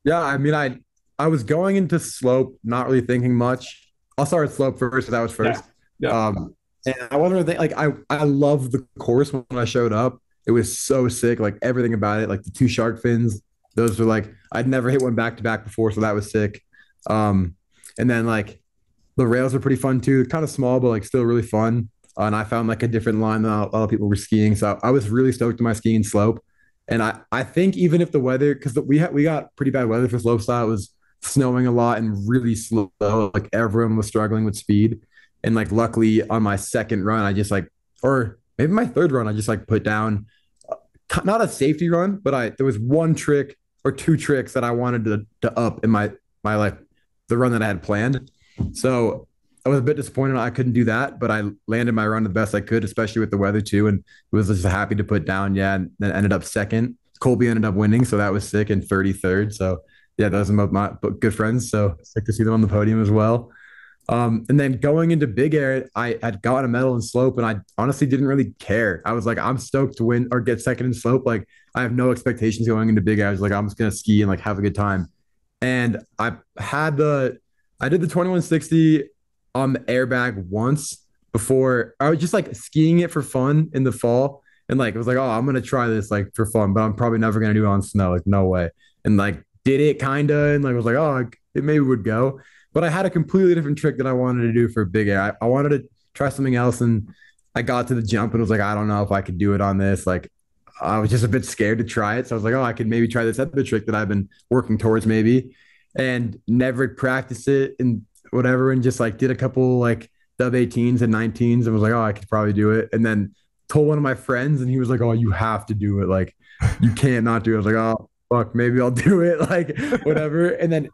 Yeah, I mean, I was going into slope, not really thinking much. I'll start with slope first, because that was Yeah. first. Yeah. And I wasn't really like I loved the course when I showed up. It was so sick, like everything about it, like the two shark fins. Those were like I'd never hit one back to back before, so that was sick. Um, and then like the rails were pretty fun too, kind of small, but like still really fun. And I found like a different line than a lot of people were skiing, so I was really stoked to my skiing slope. And I think even if the weather, because we got pretty bad weather for slopestyle, it was snowing a lot and really slow. Like everyone was struggling with speed. And like luckily on my second run, I just like, or maybe my third run, I just like put down not a safety run, but I there was one trick or two tricks that I wanted to up in my like the run that I had planned. So I was a bit disappointed I couldn't do that, but I landed my run the best I could, especially with the weather too, and was just happy to put down. Yeah, and then ended up second. Colby ended up winning, so that was sick, and 33rd. So yeah, those are my good friends. So sick to see them on the podium as well. And then going into Big Air, I had gotten a medal in slope, and I honestly didn't really care. I was like, I'm stoked to win or get second in slope. Like, I have no expectations going into Big Air. I was like, I'm just gonna ski and like have a good time. And I did the 2160 on the airbag once before. I was just like skiing it for fun in the fall, and like it was like, oh, I'm gonna try this like for fun, but I'm probably never gonna do it on snow. Like, no way. And like did it kinda, and like was like, oh, like, it maybe would go. But I had a completely different trick that I wanted to do for Big Air. I wanted to try something else, and I got to the jump and was like, I don't know if I could do it on this. Like, I was just a bit scared to try it. So I was like, oh, I could maybe try this other trick that I've been working towards maybe, and never practice it and whatever. And just like did a couple like dub 18s and 19s and was like, oh, I could probably do it. And then told one of my friends and he was like, oh, you have to do it. Like, you can't not do it. I was like, oh, fuck, maybe I'll do it. Like, whatever. And then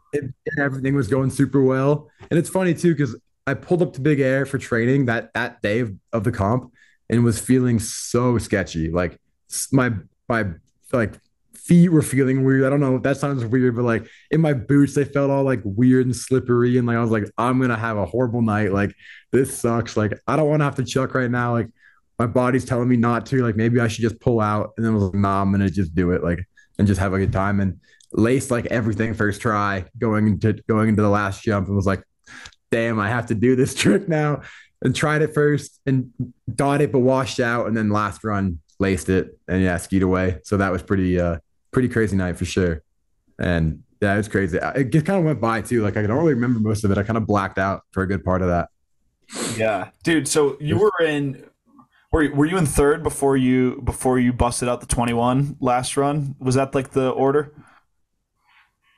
everything was going super well. And it's funny too, because I pulled up to Big Air for training that day of the comp and was feeling so sketchy. Like, my like feet were feeling weird. I don't know if that sounds weird, but like in my boots, they felt all like weird and slippery. And like I was like, I'm gonna have a horrible night. Like, this sucks. Like, I don't want to have to chuck right now. Like, my body's telling me not to. Like, maybe I should just pull out. And then I was like, nah, I'm gonna just do it. Like, and just have a good time. And laced like everything first try going into the last jump and was like, damn, I have to do this trick now. And tried it first and got it, but washed out. And then last run laced it and yeah, skied away. So that was pretty crazy night for sure. And yeah, it was crazy. It just kind of went by too. Like, I don't really remember most of it. I kind of blacked out for a good part of that. Yeah, dude. So you were in. Were you in third before you busted out the 21 last run? Was that like the order?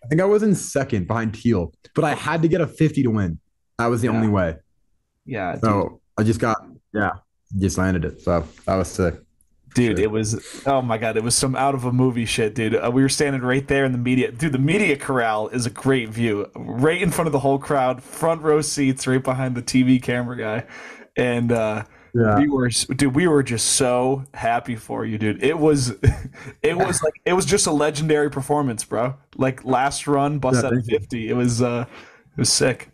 I think I was in second behind Teal, but I had to get a 50 to win. That was the only Yeah. way. Yeah, dude. So I just got, yeah, just landed it. So that was sick. For Dude, sure. it was oh my god, it was some out of a movie shit, dude. We were standing right there in the media. Dude, the media corral is a great view, right in front of the whole crowd, front row seats, right behind the TV camera guy, and Yeah. we were just so happy for you, dude. It was, it was just a legendary performance, bro. Like last run, Yeah. bust out of Thank you. 50. It was sick.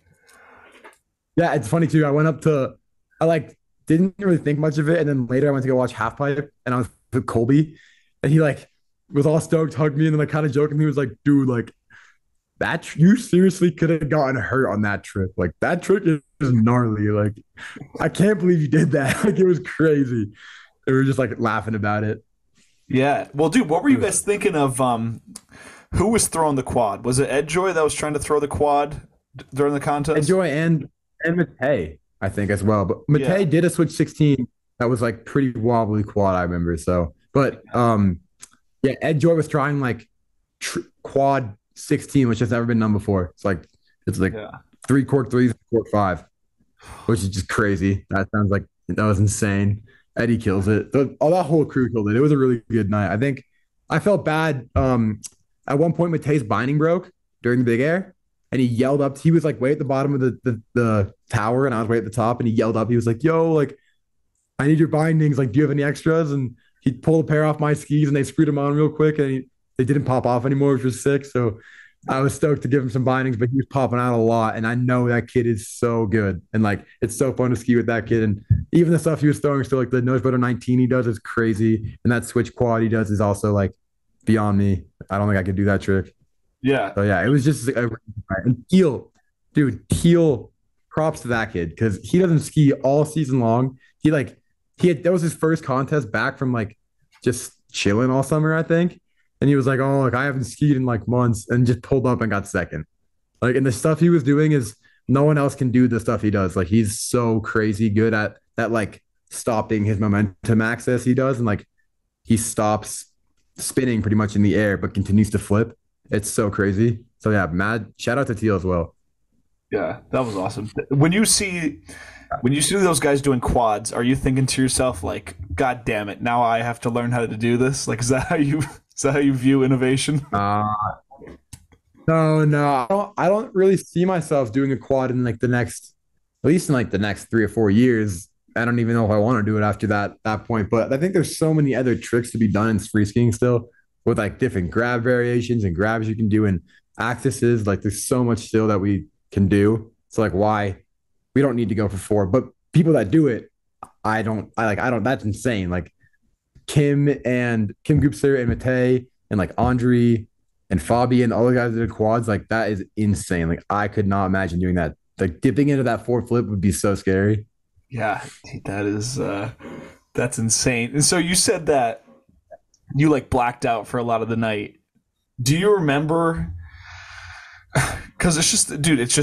Yeah. It's funny too. I like didn't really think much of it. And then later I went to go watch Half Pipe and I was with Colby and he like was all stoked, hugged me, and then like kind of joking. He was like, dude, like you seriously could have gotten hurt on that trip. Like, that trick is gnarly. Like, I can't believe you did that. Like, it was crazy. We were just like laughing about it. Yeah. Well, dude, what were It you was guys thinking of? Who was throwing the quad? Was it Ed Joy that was trying to throw the quad during the contest? Enjoy and Matei, I think, as well. But Yeah. Matei did a switch 16 that was like pretty wobbly quad, I remember. So, but yeah, Ed Joy was trying like quad 16, which has never been done before. It's like Yeah. three cork threes, cork five. which is just crazy. That sounds like that was insane. Eddie kills it. That whole crew killed it. It was a really good night. I think I felt bad. At one point, Matei's binding broke during the big air, and he yelled up. He was like way at the bottom of the tower, and I was way at the top, and he yelled up. He was like, "Yo, like I need your bindings. Like, do you have any extras?" And he pulled a pair off my skis, and they screwed them on real quick, and they didn't pop off anymore, which was sick. So I was stoked to give him some bindings, but he was popping out a lot, and I know that kid is so good, and like it's so fun to ski with that kid, and even the stuff he was throwing, still like the nose butter 19 he does is crazy, and that switch quad he does is also like beyond me. I don't think I could do that trick. Yeah. So yeah, it was just and Teal, dude, Teal, props to that kid because he doesn't ski all season long. That was his first contest back from like just chilling all summer, I think. And he was like, "Oh, like I haven't skied in like months," and just pulled up and got second. Like, and the stuff he was doing is no one else can do the stuff he does. Like, he's so crazy good at that, like stopping his momentum access he does, and like he stops spinning pretty much in the air, but continues to flip. It's so crazy. So yeah, mad shout out to Teal as well. Yeah, that was awesome. When you see those guys doing quads, are you thinking to yourself like, "God damn it, now I have to learn how to do this"? Like, is that how you view innovation? Uh, no, I don't really see myself doing a quad in like the next, at least in like the next 3 or 4 years. I don't even know if I want to do it after that point. But I think there's so many other tricks to be done in free skiing still, with like different grab variations and grabs you can do and accesses. Like there's so much still that we can do. So like why we don't need to go for four. But people that do it, I don't that's insane. Like Kim Gupser and Matei and like Andre and Fabi and all the guys that did quads, like that is insane. Like I could not imagine doing that. Like dipping into that four flip would be so scary. Yeah, that's insane. And so you said that you like blacked out for a lot of the night. Do you remember? Because it's just, dude, it's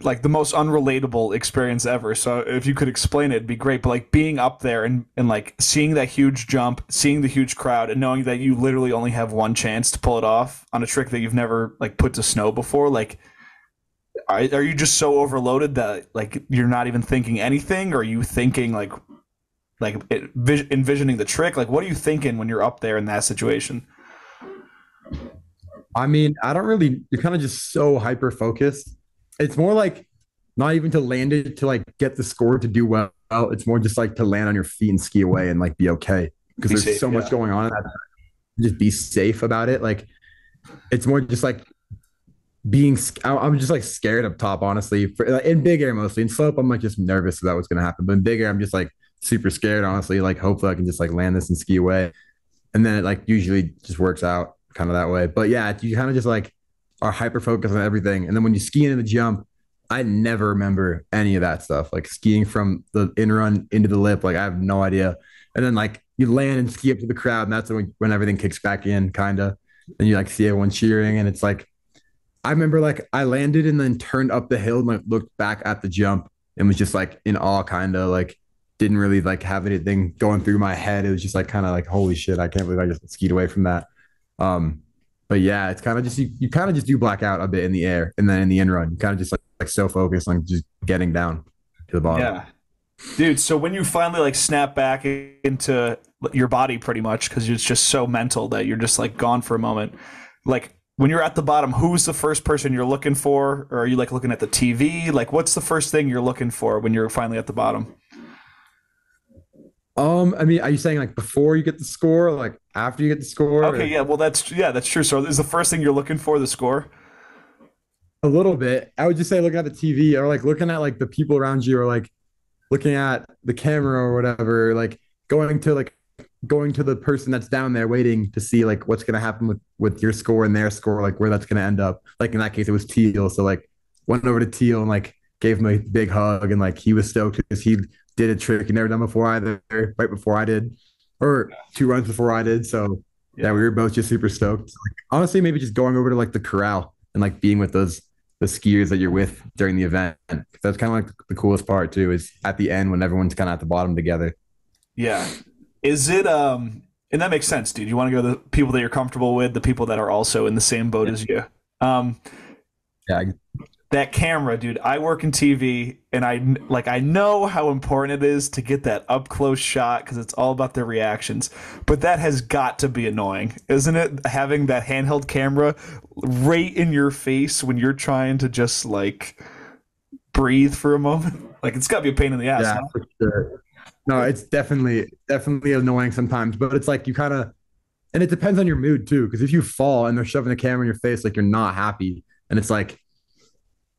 like the most unrelatable experience ever. So if you could explain it, it'd be great. But like being up there and like seeing that huge jump, seeing the huge crowd, and knowing that you literally only have one chance to pull it off on a trick that you've never like put to snow before, like. Are you just so overloaded that like you're not even thinking anything? Or are you thinking envisioning the trick? Like, what are you thinking when you're up there in that situation? I mean, I don't really, you're kind of just so hyper focused. It's more like not even to land it to like get the score to do well. It's more just like to land on your feet and ski away and like be okay because Be there's safe, so much yeah. going on in that. Just be safe about it. Like it's more just like I'm just like scared up top, honestly. Like, in big air mostly. In slope, I'm like just nervous about what's gonna happen. But in big air, I'm just like super scared, honestly. Like hopefully I can just like land this and ski away. And then it like usually just works out kind of that way. But yeah, you kind of just like are hyper focused on everything. And then when you ski into the jump, I never remember any of that stuff. Like skiing from the in run into the lip, like I have no idea. And then like you land and ski up to the crowd, and that's when everything kicks back in, kind of. And you like see everyone cheering, and it's like I remember like I landed and then turned up the hill and like looked back at the jump and was just like in awe, kind of like didn't really like have anything going through my head. It was just like kind of like holy shit, I can't believe I just skied away from that. Um, but yeah, it's kind of just you kind of just do black out a bit in the air and then in the in run, you kind of just like so focused on just getting down to the bottom. Yeah, dude. So when you finally like snap back into your body, pretty much because it's just so mental that you're just like gone for a moment. Like when you're at the bottom, who's the first person you're looking for, or are you like looking at the TV? Like, what's the first thing you're looking for when you're finally at the bottom? I mean, are you saying like before you get the score, or like after you get the score? Okay, Or? yeah, well, that's true. So is the first thing you're looking for the score? A little bit. I would just say looking at the TV or like looking at like the people around you or like looking at the camera or whatever, like going to the person that's down there waiting to see like what's gonna happen with your score and their score, like where that's gonna end up. Like in that case, it was Teal. So like went over to Teal and like gave him a big hug and like he was stoked because he did a trick he never done before either, right before I did, or 2 runs before I did. So yeah, Yeah. we were both just super stoked. Like, honestly, maybe just going over to like the corral and like being with those the skiers that you're with during the event. That's kind of like the coolest part too, is at the end when everyone's kind of at the bottom together. Yeah. Is it and that makes sense, dude. You want to go to the people that you're comfortable with, the people that are also in the same boat Yeah. as you. Um Yeah. that camera, dude. I work in TV, and I know how important it is to get that up close shot because it's all about the reactions. But that has got to be annoying, isn't it? Having that handheld camera right in your face when you're trying to just like breathe for a moment. Like it's got to be a pain in the ass. Yeah, Huh? for sure. No, it's definitely annoying sometimes, but it's like you kind of, and it depends on your mood too. Because if you fall and they're shoving the camera in your face, like you're not happy, and it's like,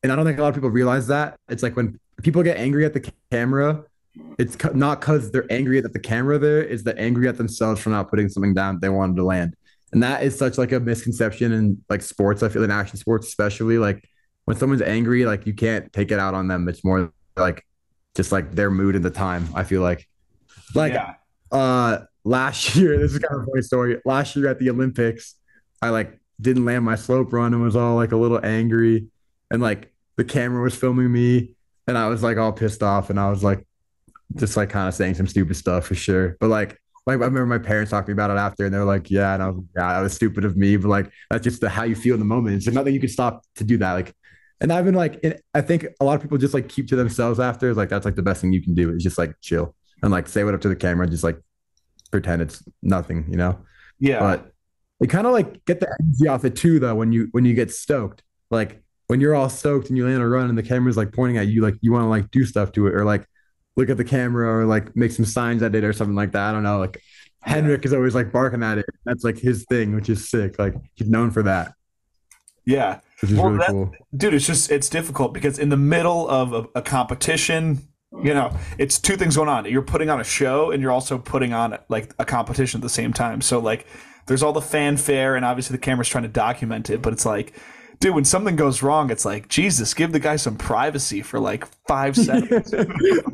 and I don't think a lot of people realize that. It's like when people get angry at the camera, it's not because they're angry at the camera there, it's they're angry at themselves for not putting something down they wanted to land. And that is such like a misconception in like sports. I feel in action sports, especially like when someone's angry, like you can't take it out on them. It's more like just like their mood at the time. I feel like Yeah. last year, this is kind of a funny story. Last year at the Olympics, I like didn't land my slope run and was all like a little angry. And like the camera was filming me and I was like all pissed off and I was like just like kind of saying some stupid stuff for sure. But like I remember my parents talking about it after and they were like, yeah, and I was like, yeah, that was stupid of me. But like that's just how you feel in the moment. It's nothing you can stop to do that. Like and I've been like I think a lot of people just like keep to themselves after. Like that's like the best thing you can do is just like chill and like say what up to the camera, just like pretend it's nothing, you know? Yeah. But you kind of like get the energy off it too though when you get stoked. Like when you're all stoked and you land a run and the camera's like pointing at you, like you want to like do stuff to it or like look at the camera or like make some signs at it or something like that. I don't know. Like Yeah. Henrik is always like barking at it. That's like his thing, which is sick. Like he's known for that, Yeah. which is Well, really that, cool. dude, it's difficult because in the middle of a competition, it's two things going on. You're putting on a show and you're also putting on like a competition at the same time. So like there's all the fanfare and obviously the camera's trying to document it, but it's like, dude, when something goes wrong, it's like, Jesus, give the guy some privacy for like 5 seconds.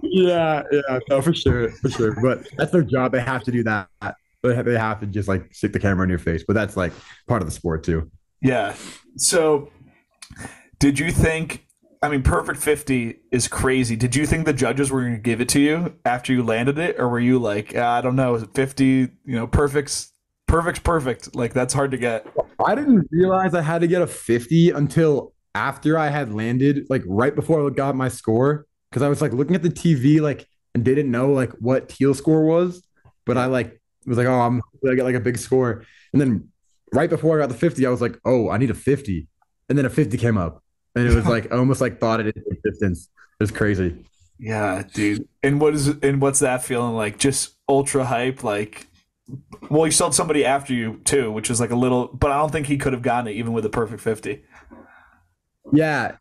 Yeah, no, for sure, for sure. But that's their job. They have to do that. They have to just like stick the camera in your face. But that's like part of the sport too. Yeah. So did you think, I mean, perfect 50 is crazy. Did you think the judges were going to give it to you after you landed it? Or were you like, I don't know, is it 50, perfect's perfect. Like that's hard to get. I didn't realize I had to get a 50 until after I had landed, like right before I got my score. Cause I was like looking at the TV, like, and didn't know like what teal score was. But I like was like, oh, I got like a big score. And then right before I got the 50, I was like, oh, I need a 50. And then a 50 came up. And it was like I almost like thought it in distance. It was crazy. Yeah, dude. What's that feeling like? Just ultra hype, like well, you sold somebody after you too, which is like a little but I don't think he could have gotten it even with a perfect 50. Yeah.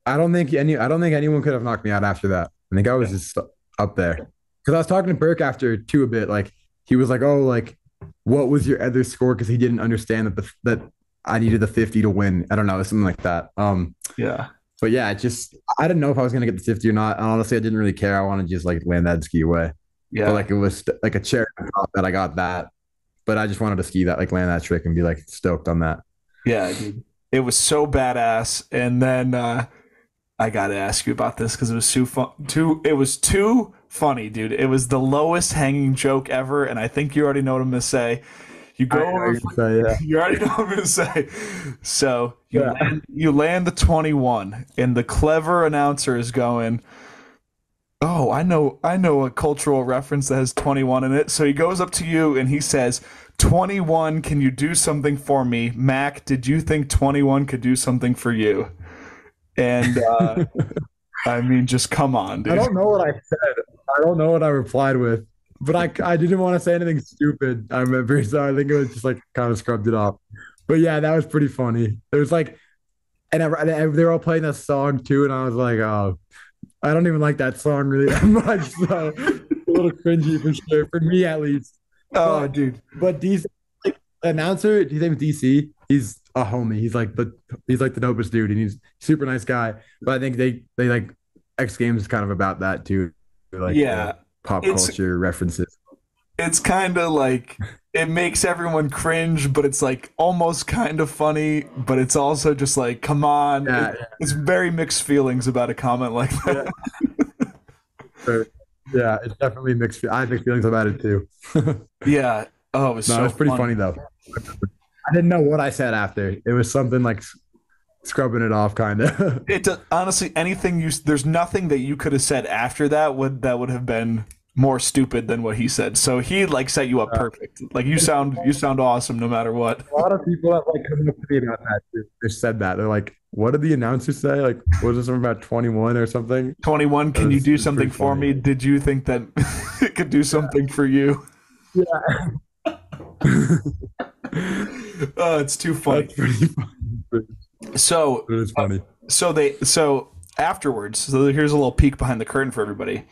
I don't think anyone could have knocked me out after that. I think I was just up there. Because I was talking to Burke after too a bit. Like he was like, oh, like what was your other score? Because he didn't understand that I needed the 50 to win. I don't know, something like that. Yeah. But yeah, I didn't know if I was gonna get the 50 or not. And honestly, I didn't really care. I wanted to just like land that ski away. But Yeah. like it was like a cherry on top that I got that. But I just wanted to ski that, like land that trick and be like stoked on that. Yeah, dude. It was so badass. And then I gotta ask you about this because it was it was too funny, dude. It was the lowest hanging joke ever, and I think you already know what I'm gonna say. You go over. So yeah. You already know what I'm gonna say. So Yeah. you land the 21, and the clever announcer is going, "Oh, I know a cultural reference that has 21 in it." So he goes up to you and he says, "21, can you do something for me, Mac? Did you think 21 could do something for you?" And I mean, just come on, I dude. don't know what I said. I don't know what I replied with, but I didn't want to say anything stupid. I remember, so I think it was just like kind of scrubbed it off. But yeah, that was pretty funny. It was like, and they were all playing that song too, and I was like, oh, I don't even like that song really that much. So it's a little cringy for sure, for me at least. Oh, But dude. but DC like, announcer, his name is DC. He's a homie. He's like the dopest dude, and he's a super nice guy. But I think they like X Games is kind of about that too, like Yeah, pop it's culture references. it's kind of like it makes everyone cringe, but it's like almost kind of funny, but it's also just like, come on. Yeah, It's very mixed feelings about a comment like yeah, that. so, yeah. It's definitely mixed. I have mixed feelings about it too. Yeah. Oh, it was No, it so was pretty funny. funny though. I didn't know what I said after. It was something like scrubbing it off, kind of. Honestly, there's nothing that you could have said after that would have been more stupid than what he said. So he like set you up perfect. Like you sound awesome no matter what. A lot of people have like come up to me about that too. They said that they're like, "What did the announcer say? Like, was this something about 21 or something?" 21, can you do It's something pretty for funny. me? Did you think that it could do something for you? Yeah, It's too funny. that's pretty funny. So, It is funny. so afterwards, so here's a little peek behind the curtain for everybody.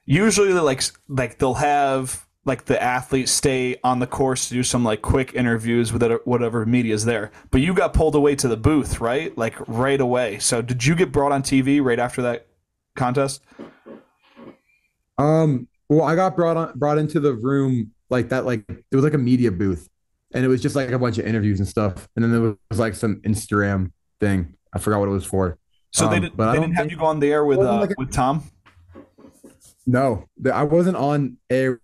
Usually, like they'll have like the athletes stay on the course to do some like quick interviews with whatever media is there. But you got pulled away to the booth, right? Like right away. So did you get brought on TV right after that contest? Well, I got brought into the room like that. Like it was like a media booth, and it was just like a bunch of interviews and stuff. And then there was like some Instagram thing. I forgot what it was for. So But I they don't didn't have think you go on the air it wasn't like with Tom. no, I wasn't on air.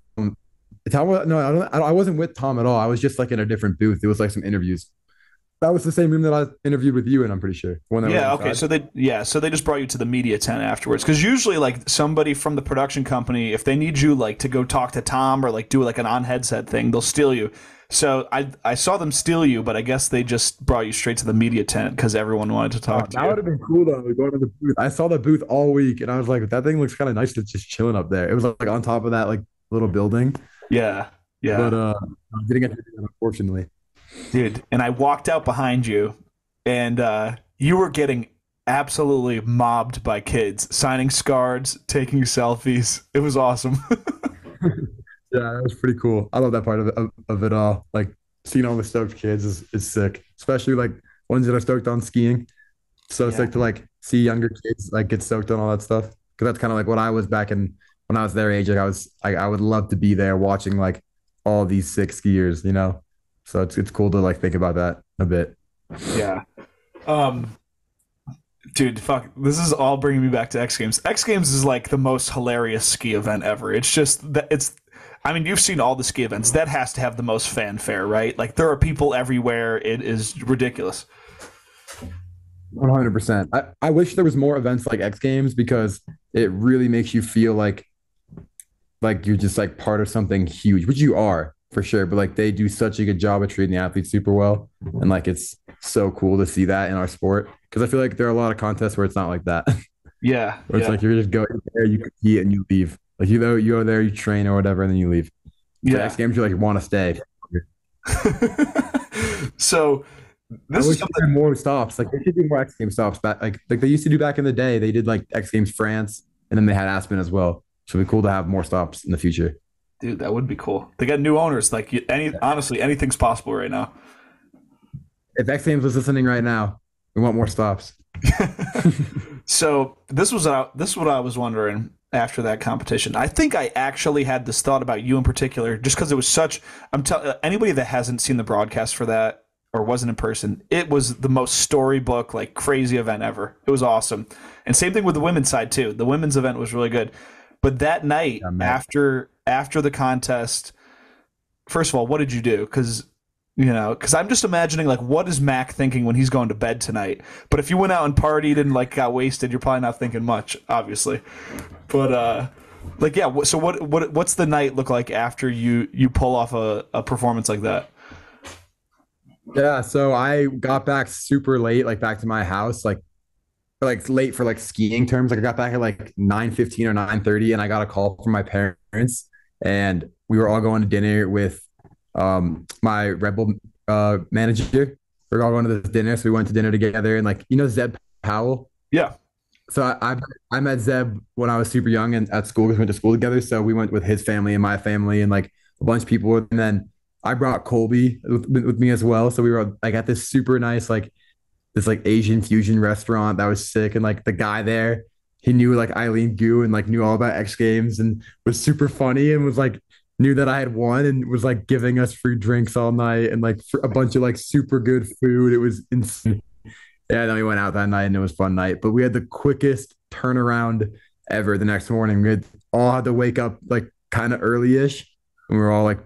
Tom, no, I wasn't with Tom at all. I was just like in a different booth. It was like some interviews. That was the same room that I interviewed with you in, I'm pretty sure. One that was Yeah, okay. inside. So they just brought you to the media tent afterwards because usually like somebody from the production company, if they need you like to go talk to Tom or like do like an on headset thing, they'll steal you. So I saw them steal you, but I guess they just brought you straight to the media tent because everyone wanted to talk to That would you. have been cool though, like, going to the booth. I saw the booth all week and I was like, that thing looks kind of nice to just chilling up there. It was like on top of that like little building. Yeah, But yeah, I didn't get to do that, unfortunately. dude. And I walked out behind you, and you were getting absolutely mobbed by kids, signing cards, taking selfies. It was awesome. Yeah, that was pretty cool. I love that part of it all. Like seeing all the stoked kids is sick, especially like ones that are stoked on skiing. So Yeah. sick to like see younger kids like get stoked on all that stuff. Because that's kind of like what I was back in when I was their age. Like I would love to be there watching like all these sick skiers, you know. So it's cool to like think about that a bit. Yeah. Um, dude, fuck. This is all bringing me back to X Games. X Games is like the most hilarious ski event ever. It's just that it's. I mean, you've seen all the ski events. That has to have the most fanfare, right? Like there are people everywhere. It is ridiculous. 100%. I wish there was more events like X Games because it really makes you feel like you're just like part of something huge, which you are for sure. But like they do such a good job of treating the athletes super well, and like it's so cool to see that in our sport because I feel like there are a lot of contests where it's not like that, Yeah, where it's yeah, like you're just going there, you compete, and you leave. Like you go there, you train or whatever, and then you leave. So yeah. X Games, you like want to stay. So I this is wish something. there were more stops. Like they should do more X Games stops. Back like they used to do back in the day. They did like X Games France, and then they had Aspen as well. So it'd be cool to have more stops in the future. Dude, that would be cool. They got new owners. Like honestly, anything's possible right now. If X Games was listening right now, we want more stops. So this is what I was wondering after that competition. I think I actually had this thought about you in particular, just because it was such. I'm telling anybody that hasn't seen the broadcast for that or wasn't in person, it was the most storybook like crazy event ever. It was awesome, and same thing with the women's side too. The women's event was really good, but that night Yeah, man. after the contest, first of all, what did you do? Because I'm just imagining like what is Mac thinking when he's going to bed tonight. But if you went out and partied and like got wasted, you're probably not thinking much, obviously. But like yeah. So what's the night look like after you pull off a performance like that? Yeah, so I got back super late, like back to my house, like late for like skiing terms. Like I got back at like 9:15 or 9:30, and I got a call from my parents, and we were all going to dinner with my Rebel manager. We were all going to this dinner, so we went to dinner together, and like Zeb Powell. Yeah. So I met Zeb when I was super young and at school because we went to school together. So we went with his family and my family and like a bunch of people. And then I brought Colby with me as well. So we were like at this super nice like this like Asian fusion restaurant that was sick. And like the guy there, he knew like Eileen Gu and like knew all about X Games and was super funny and was like knew that I had won and was like giving us free drinks all night and like a bunch of like super good food. It was insane. Yeah, then we went out that night and it was a fun night. But we had the quickest turnaround ever the next morning. We had all had to wake up like kind of early-ish. And we were all like,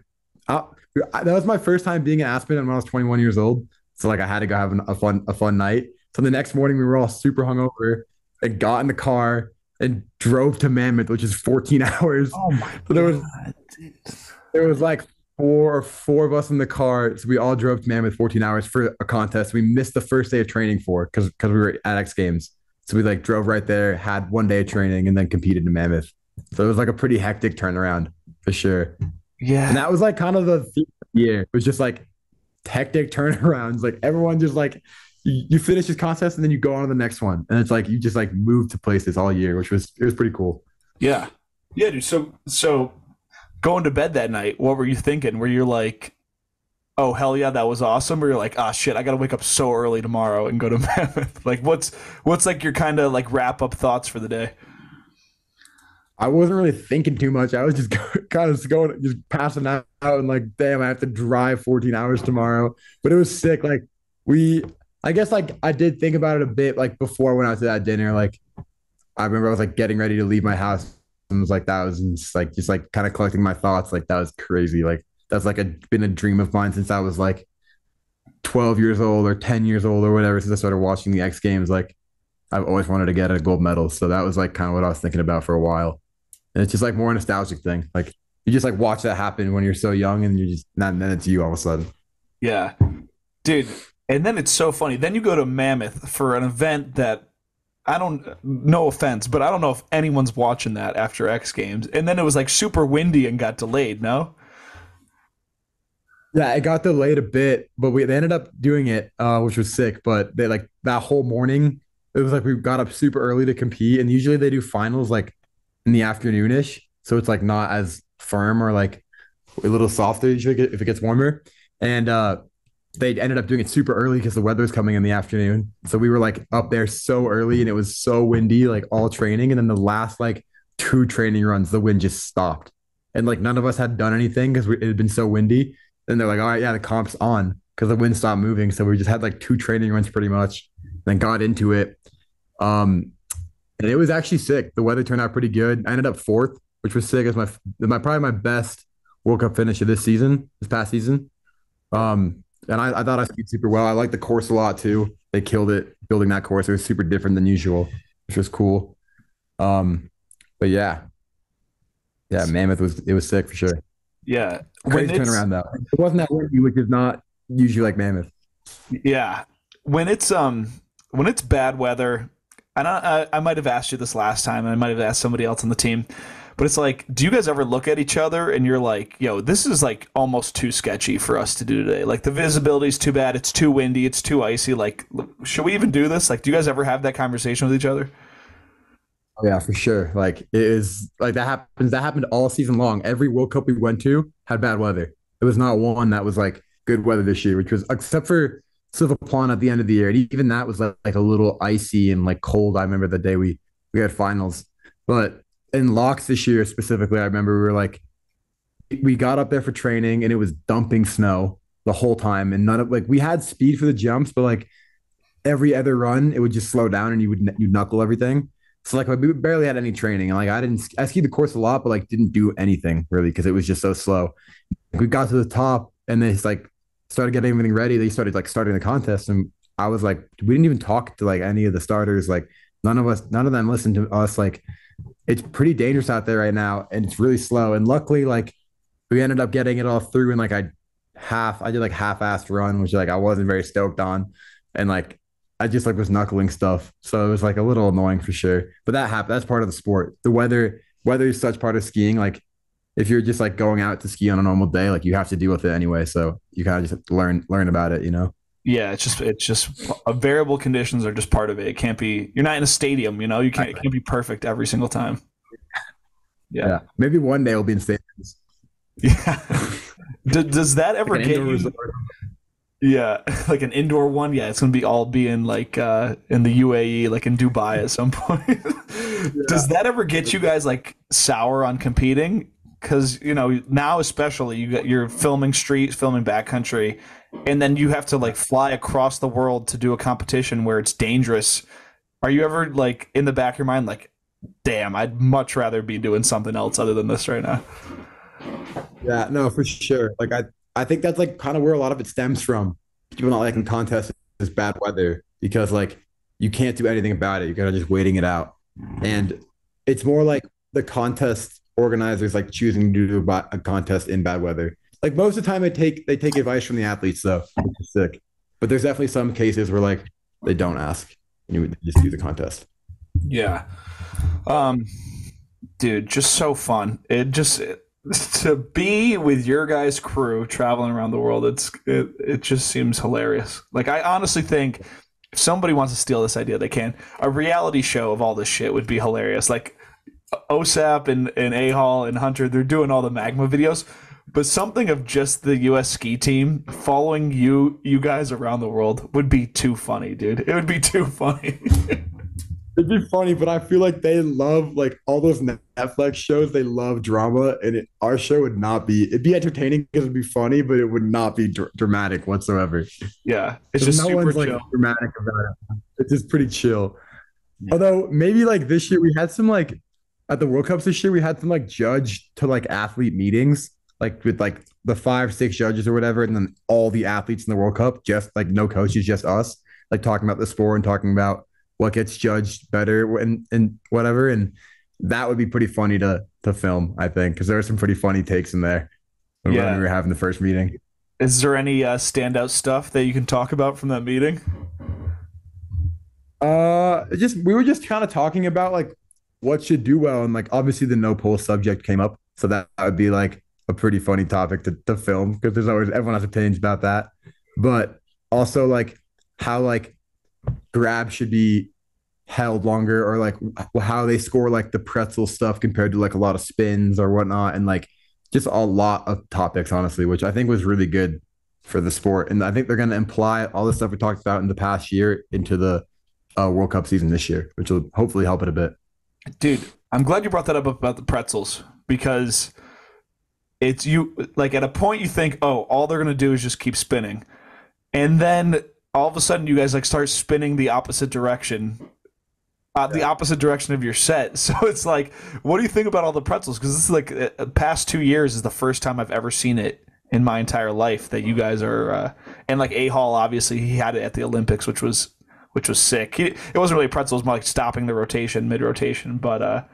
oh, that was my first time being at Aspen when I was 21 years old. So like I had to go have a fun night. So the next morning we were all super hungover and got in the car and drove to Mammoth, which is 14 hours. Oh my So God, dude. there was like four of us in the car. So we all drove to Mammoth 14 hours for a contest. We missed the first day of training for because we were at X Games. So we like drove right there, had one day of training, and then competed in Mammoth. So it was like a pretty hectic turnaround for sure. And Yeah. that was like kind of the theme of the year. It was just like hectic turnarounds. Like everyone just like you finish this contest and then you go on to the next one. And it's like you just like move to places all year, which was it was pretty cool. Yeah. Yeah, dude. So going to bed that night, what were you thinking? Were you like, oh hell yeah, that was awesome? Or you're like, ah shit, I gotta wake up so early tomorrow and go to Mammoth. Like what's like your kind of like wrap up thoughts for the day? I wasn't really thinking too much. I was just kind of going, just passing out and like, damn, I have to drive 14 hours tomorrow. But it was sick. Like we, I guess like I did think about it a bit like before when I was at that dinner. Like I remember I was like getting ready to leave my house and was like that was just like kind of collecting my thoughts. Like that was crazy. Like that's like been a dream of mine since I was like 12 years old or 10 years old or whatever. Since I started watching the X Games, like I've always wanted to get a gold medal. So that was like kind of what I was thinking about for a while. And it's just like more a nostalgic thing. Like you just like watch that happen when you're so young and you're just not, and then it's you all of a sudden. Yeah. Dude, and then it's so funny. Then you go to Mammoth for an event that I don't, no offense, but I don't know if anyone's watching that after X Games. And then it was like super windy and got delayed, no? Yeah, it got delayed a bit, but they ended up doing it, which was sick. But they like that whole morning, it was like we got up super early to compete, and usually they do finals like in the afternoonish, so it's like not as firm or like a little softer usually if it gets warmer. And they ended up doing it super early because the weather was coming in the afternoon. So we were like up there so early, and it was so windy, like all training. And then the last like two training runs, the wind just stopped, and like none of us had done anything because it had been so windy. Then they're like, all right, yeah, the comp's on because the wind stopped moving. So we just had like two training runs pretty much, then got into it. Um, and it was actually sick. The weather turned out pretty good. I ended up fourth, which was sick. It was my probably my best World Cup finish of this past season. And I thought I skied super well. I liked the course a lot too. They killed it building that course. It was super different than usual, which was cool. Um, but yeah, yeah, Mammoth was sick for sure. Yeah. When Crazy it's turnaround though. It wasn't that windy, which is not usually like Mammoth. Yeah, when it's bad weather, and I might have asked you this last time, and I might have asked somebody else on the team, but it's like, do you guys ever look at each other and you're like, yo, this is like almost too sketchy for us to do today? Like the visibility's too bad, it's too windy, it's too icy. Like, should we even do this? Like, do you guys ever have that conversation with each other? Oh yeah, for sure. Like it is like that happens. That happened all season long. Every World Cup we went to had bad weather. It was not one that was like good weather this year, which was except for Silverplan at the end of the year. And even that was like a little icy and like cold. I remember the day we had finals. But in locks this year specifically, I remember we were like we got up there for training and it was dumping snow the whole time. And none of like we had speed for the jumps, but like every other run, it would just slow down and you knuckle everything. So like we barely had any training, and like I skied the course a lot, but like didn't do anything really because it was just so slow. We got to the top, and they like started getting everything ready. They started like starting the contest, and I was like, we didn't even talk to like any of the starters. Like none of them listened to us. Like it's pretty dangerous out there right now, and it's really slow. And luckily, like we ended up getting it all through, and like I did like half-assed run, which like I wasn't very stoked on, and like I just like was knuckling stuff. So it was like a little annoying for sure. But that happened. That's part of the sport. The weather is such part of skiing. Like if you're just like going out to ski on a normal day, like you have to deal with it anyway. So you kind of just have to learn about it, you know? Yeah, it's just variable conditions are just part of it. It can't be. You're not in a stadium, you know. You can't. It can't be perfect every single time. Yeah, Yeah. Maybe one day we'll be in stadiums. yeah. Does that ever Like an get indoor you? resort. Yeah, like an indoor one. Yeah, it's gonna be all being like in the UAE, like in Dubai at some point. Yeah. Does that ever get you guys like sour on competing? Because you know now especially you're filming street, filming backcountry, and then you have to like fly across the world to do a competition where it's dangerous. Are you ever like in the back of your mind like, damn, I'd much rather be doing something else other than this right now? Yeah, no, for sure. I think that's like kind of where a lot of it stems from. People not liking contests is bad weather. because like you can't do anything about it. You're kind of just waiting it out. And it's more like the contest organizers like choosing to do a contest in bad weather. Like most of the time they take advice from the athletes though, which is sick. But there's definitely some cases where like they don't ask and you would just do the contest. Yeah. Um, dude, just so fun. To be with your guys' crew traveling around the world, it just seems hilarious. Like I honestly think if somebody wants to steal this idea, they can. A reality show of all this shit would be hilarious. Like OSAP and A Hall and Hunter, they're doing all the magma videos, but something of just the US ski team following you guys around the world would be too funny, dude. It would be too funny. It'd be funny, but I feel like they love like all those Netflix shows. They love drama, and our show would not be. It'd be entertaining because it'd be funny, but it would not be dramatic whatsoever. Yeah, it's Because just no super one's like chill. dramatic about it. It's just pretty chill. Yeah. Although maybe like this year we had some like at the World Cups this year we had some like judge to like athlete meetings like with like the 5, 6 judges or whatever, and then all the athletes in the World Cup, just like no coaches, just us, like talking about the sport and talking about what gets judged better and whatever. And that would be pretty funny to film, I think, because there are some pretty funny takes in there when we Yeah. were having the first meeting. Is there any standout stuff that you can talk about from that meeting? Just we were just kind of talking about like what should do well, and like obviously the no poll subject came up, so that would be like a pretty funny topic to film because there's always everyone has opinions about that, but also like how like grab should be held longer or like how they score like the pretzel stuff compared to like a lot of spins or whatnot, and like just a lot of topics honestly, which I think was really good for the sport, and I think they're going to imply all the stuff we talked about in the past year into the World Cup season this year, which will hopefully help it a bit. Dude, I'm glad you brought that up about the pretzels because it's you like at a point you think, oh, all they're gonna do is just keep spinning. And then all of a sudden you guys like start spinning the opposite direction of your set. So it's like, what do you think about all the pretzels? Because this is like past 2 years is the first time I've ever seen it in my entire life that you guys are and like A Hall obviously he had it at the Olympics, which was sick. It wasn't really pretzels, more like stopping the rotation mid rotation. But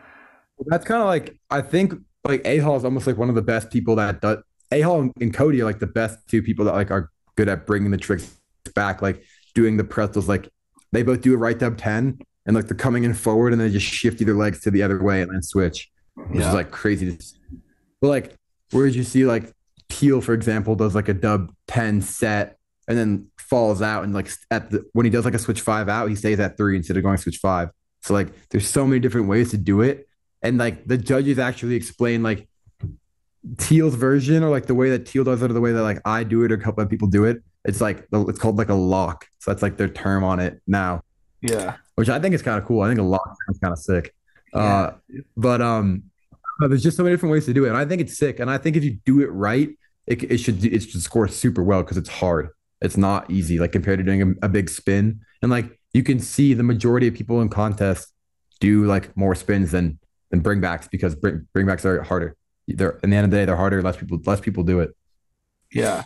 That's kind of like I think like A Hall is almost like one of the best people that does. A Hall and Cody are like the best two people that like are good at bringing the tricks back, like doing the pretzels. Like they both do a right dub 10, and like they're coming in forward, and they just shift their legs to the other way and then switch, which is like crazy to see. But like, where did you see like Teal, for example, does like a dub 10 set and then falls out, and like when he does like a switch 5 out, he stays at 3 instead of going switch 5. So like there's so many different ways to do it. And like the judges actually explain like Teal's version or like the way that Teal does it or the way that like I do it or a couple of people do it. It's like it's called like a lock. So that's like their term on it now, yeah. which I think is kind of cool. I think a lock sounds kind of sick. Yeah. But there's just so many different ways to do it, and I think it's sick. And I think if you do it right, it should score super well because it's hard. It's not easy like compared to doing a big spin. And like you can see the majority of people in contests do like more spins than bringbacks because bringbacks are harder. They're in the end of the day they're harder. Less people do it. Yeah.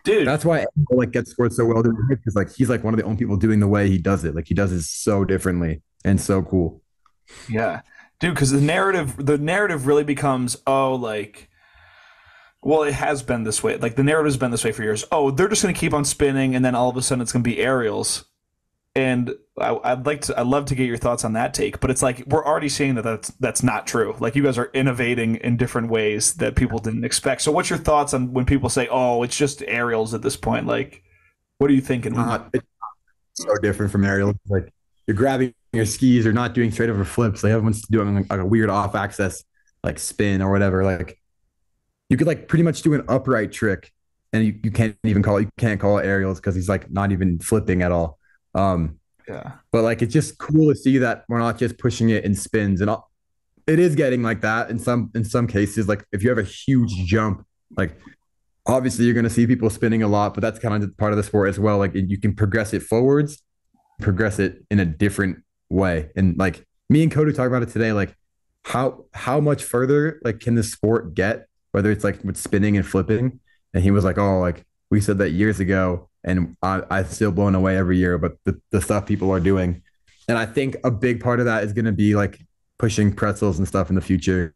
Dude. That's why Engel, like gets scored so well because like he's like one of the only people doing the way he does it. Like he does it so differently and so cool. Yeah. Dude, because the narrative really becomes, oh, like, well, it has been this way. Like the narrative has been this way for years. Oh, they're just gonna keep on spinning, and then all of a sudden it's gonna be aerials. And I'd love to get your thoughts on that take, but it's like we're already seeing that's not true. Like you guys are innovating in different ways that people didn't expect. So what's your thoughts on when people say, "Oh, it's just aerials at this point"? Like, what are you thinking? It's so different from aerial. Like you're grabbing your skis or not doing straight over flips. Like everyone's doing like a weird off axis like spin or whatever. Like you could like pretty much do an upright trick and you can't call it aerials because he's like not even flipping at all. Yeah, But like it's just cool to see that we're not just pushing it in spins, and it is getting like that in some cases. Like if you have a huge jump, like obviously you're going to see people spinning a lot, but that's kind of part of the sport as well. Like you can progress it forwards, progress it in a different way. And like me and Cody talk about it today, like how much further like can the sport get, whether it's like with spinning and flipping. And he was like, oh, like we said that years ago, and I'm still blown away every year. But the stuff people are doing, and I think a big part of that is going to be like pushing pretzels and stuff in the future.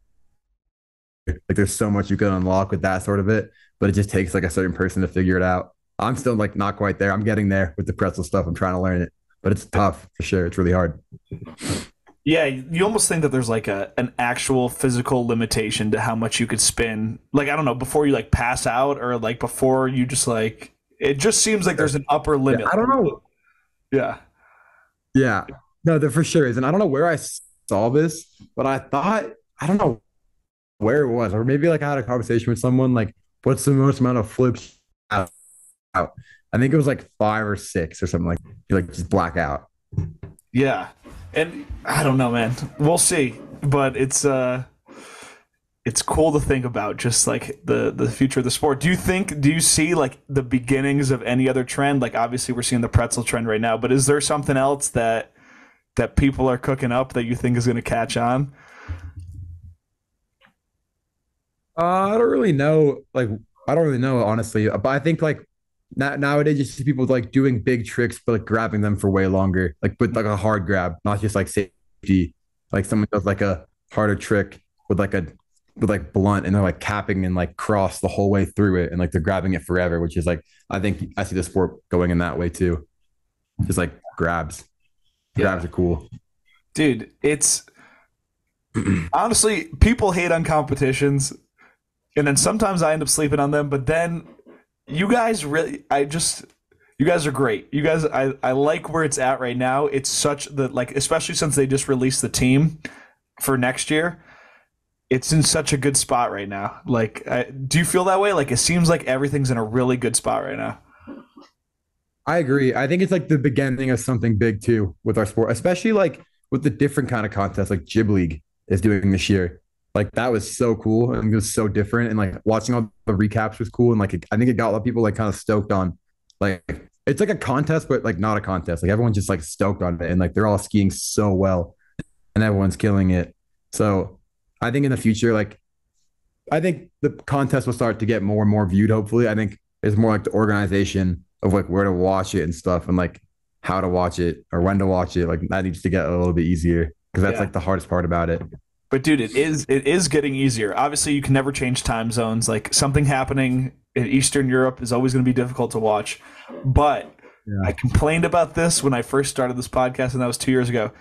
Like there's so much you can unlock with that sort of it, but it just takes like a certain person to figure it out. I'm still like not quite there. I'm getting there with the pretzel stuff. I'm trying to learn it, but it's tough for sure. It's really hard. Yeah, you almost think that there's like an actual physical limitation to how much you could spin. Like I don't know, before you like pass out or like before you just like it just seems like there's an upper limit. Yeah, I don't know. Yeah. Yeah. No, there for sure is. And I don't know where I saw this, but I thought I don't know where it was, or maybe like I had a conversation with someone like, what's the most amount of flips out? I think it was like 5 or 6 or something like you like just black out. Yeah. And I don't know, man. We'll see. But it's cool to think about just like the future of the sport. Do you see like the beginnings of any other trend? Like obviously we're seeing the pretzel trend right now, but is there something else that people are cooking up that you think is going to catch on? I don't really know. Like, I don't really know, honestly. But I think like nowadays, you see people like doing big tricks, but like grabbing them for way longer, like with like a hard grab, not just like safety. Like someone does like a harder trick with like a with like blunt, and they're like capping and like cross the whole way through it, and like they're grabbing it forever, which is like I think I see the sport going in that way too. Just like grabs. Yeah. Grabs are cool. Dude, it's honestly people hate on competitions and then sometimes I end up sleeping on them, but then you guys really you guys are great. You guys I like where it's at right now. It's such the like especially since they just released the team for next year. It's in such a good spot right now. Like do you feel that way? Like it seems like everything's in a really good spot right now. I agree. I think it's like the beginning of something big too with our sport, especially like with the different kind of contests like Jib League is doing this year. Like that was so cool and it was so different. And like watching all the recaps was cool. And like I think it got a lot of people like kind of stoked on like it's like a contest, but like not a contest. Like everyone's just like stoked on it. And like they're all skiing so well and everyone's killing it. So I think in the future, like I think the contest will start to get more and more viewed, hopefully. I think it's more like the organization of like where to watch it and stuff and like how to watch it or when to watch it. Like that needs to get a little bit easier because that's Yeah. like the hardest part about it. But dude, it is getting easier. Obviously, you can never change time zones. Like something happening in Eastern Europe is always going to be difficult to watch. But I Yeah. complained about this when I first started this podcast, and that was 2 years ago.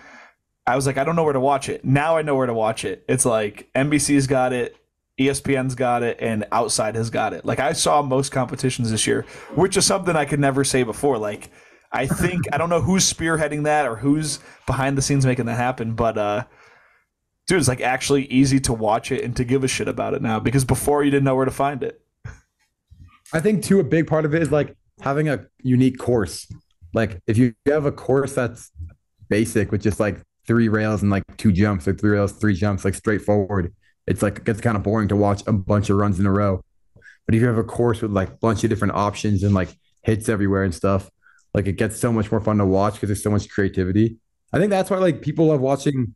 I was like, I don't know where to watch it. Now I know where to watch it. It's like NBC's got it, ESPN's got it, and Outside has got it. Like I saw most competitions this year, which is something I could never say before. Like I think I don't know who's spearheading that or who's behind the scenes making that happen, but dude, it's like actually easy to watch it and to give a shit about it now because before you didn't know where to find it. I think too, a big part of it is like having a unique course. Like if you have a course that's basic with just like 3 rails and like 2 jumps or 3 rails, 3 jumps, like straightforward, it's like it gets kind of boring to watch a bunch of runs in a row. But if you have a course with like a bunch of different options and like hits everywhere and stuff, like it gets so much more fun to watch because there's so much creativity. I think that's why like people love watching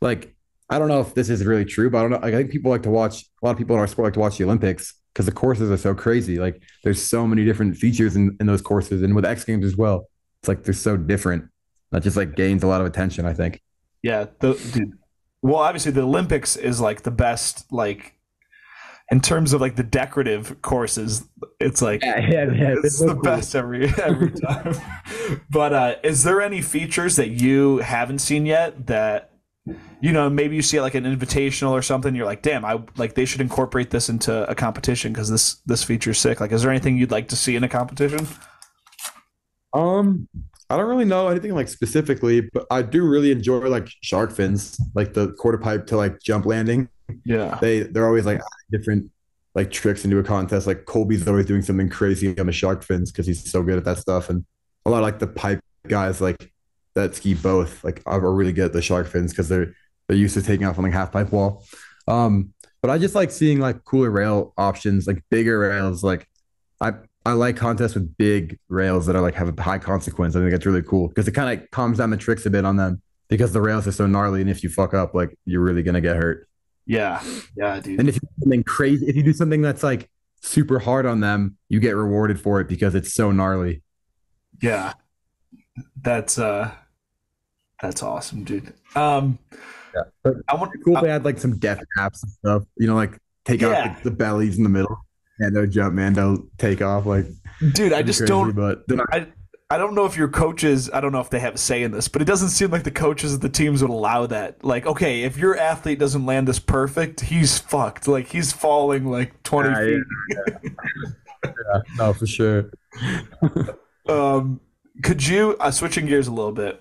like I don't know if this is really true, but I don't know. Like, I think people like to watch a lot of people in our sport like to watch the Olympics because the courses are so crazy. Like there's so many different features in those courses and with X Games as well. It's like they're so different. That just like gains a lot of attention, I think. Yeah, dude. Well, obviously the Olympics is like the best like in terms of like the decorative courses, it's like Yeah. it's the best every time. But is there any features that you haven't seen yet that maybe you see it like an invitational or something, you're like, damn, I like they should incorporate this into a competition because this feature's sick. Like, is there anything you'd like to see in a competition? Um, I don't really know anything like specifically, but I do really enjoy like shark fins, like the quarter pipe to like jump landing. Yeah. They're always like different like tricks into a contest. Like Colby's always doing something crazy on the shark fins because he's so good at that stuff. And a lot of like the pipe guys like that ski both like are really good at the shark fins because they're used to taking off on like half pipe wall. But I just like seeing like cooler rail options, like bigger rails. Like I I like contests with big rails that are like have a high consequence. I think that's really cool because it kind of calms down the tricks a bit on them because the rails are so gnarly, and if you fuck up, like you're really gonna get hurt. Yeah. Yeah, dude. And if you do something crazy, if you do something that's like super hard on them, you get rewarded for it because it's so gnarly. Yeah, that's awesome, dude. Yeah. But I want, cool they had like some death traps and stuff, like take out yeah, the bellies in the middle and they'll jump, man, they'll take off like dude. I it'd be just crazy, don't. but they're not. I I don't know if your coaches. I don't know if they have a say in this, but it doesn't seem like the coaches of the teams would allow that. Like, okay, if your athlete doesn't land this perfect, he's fucked. Like he's falling like 20 Yeah, feet. yeah, no, for sure. Um, could you switching gears a little bit?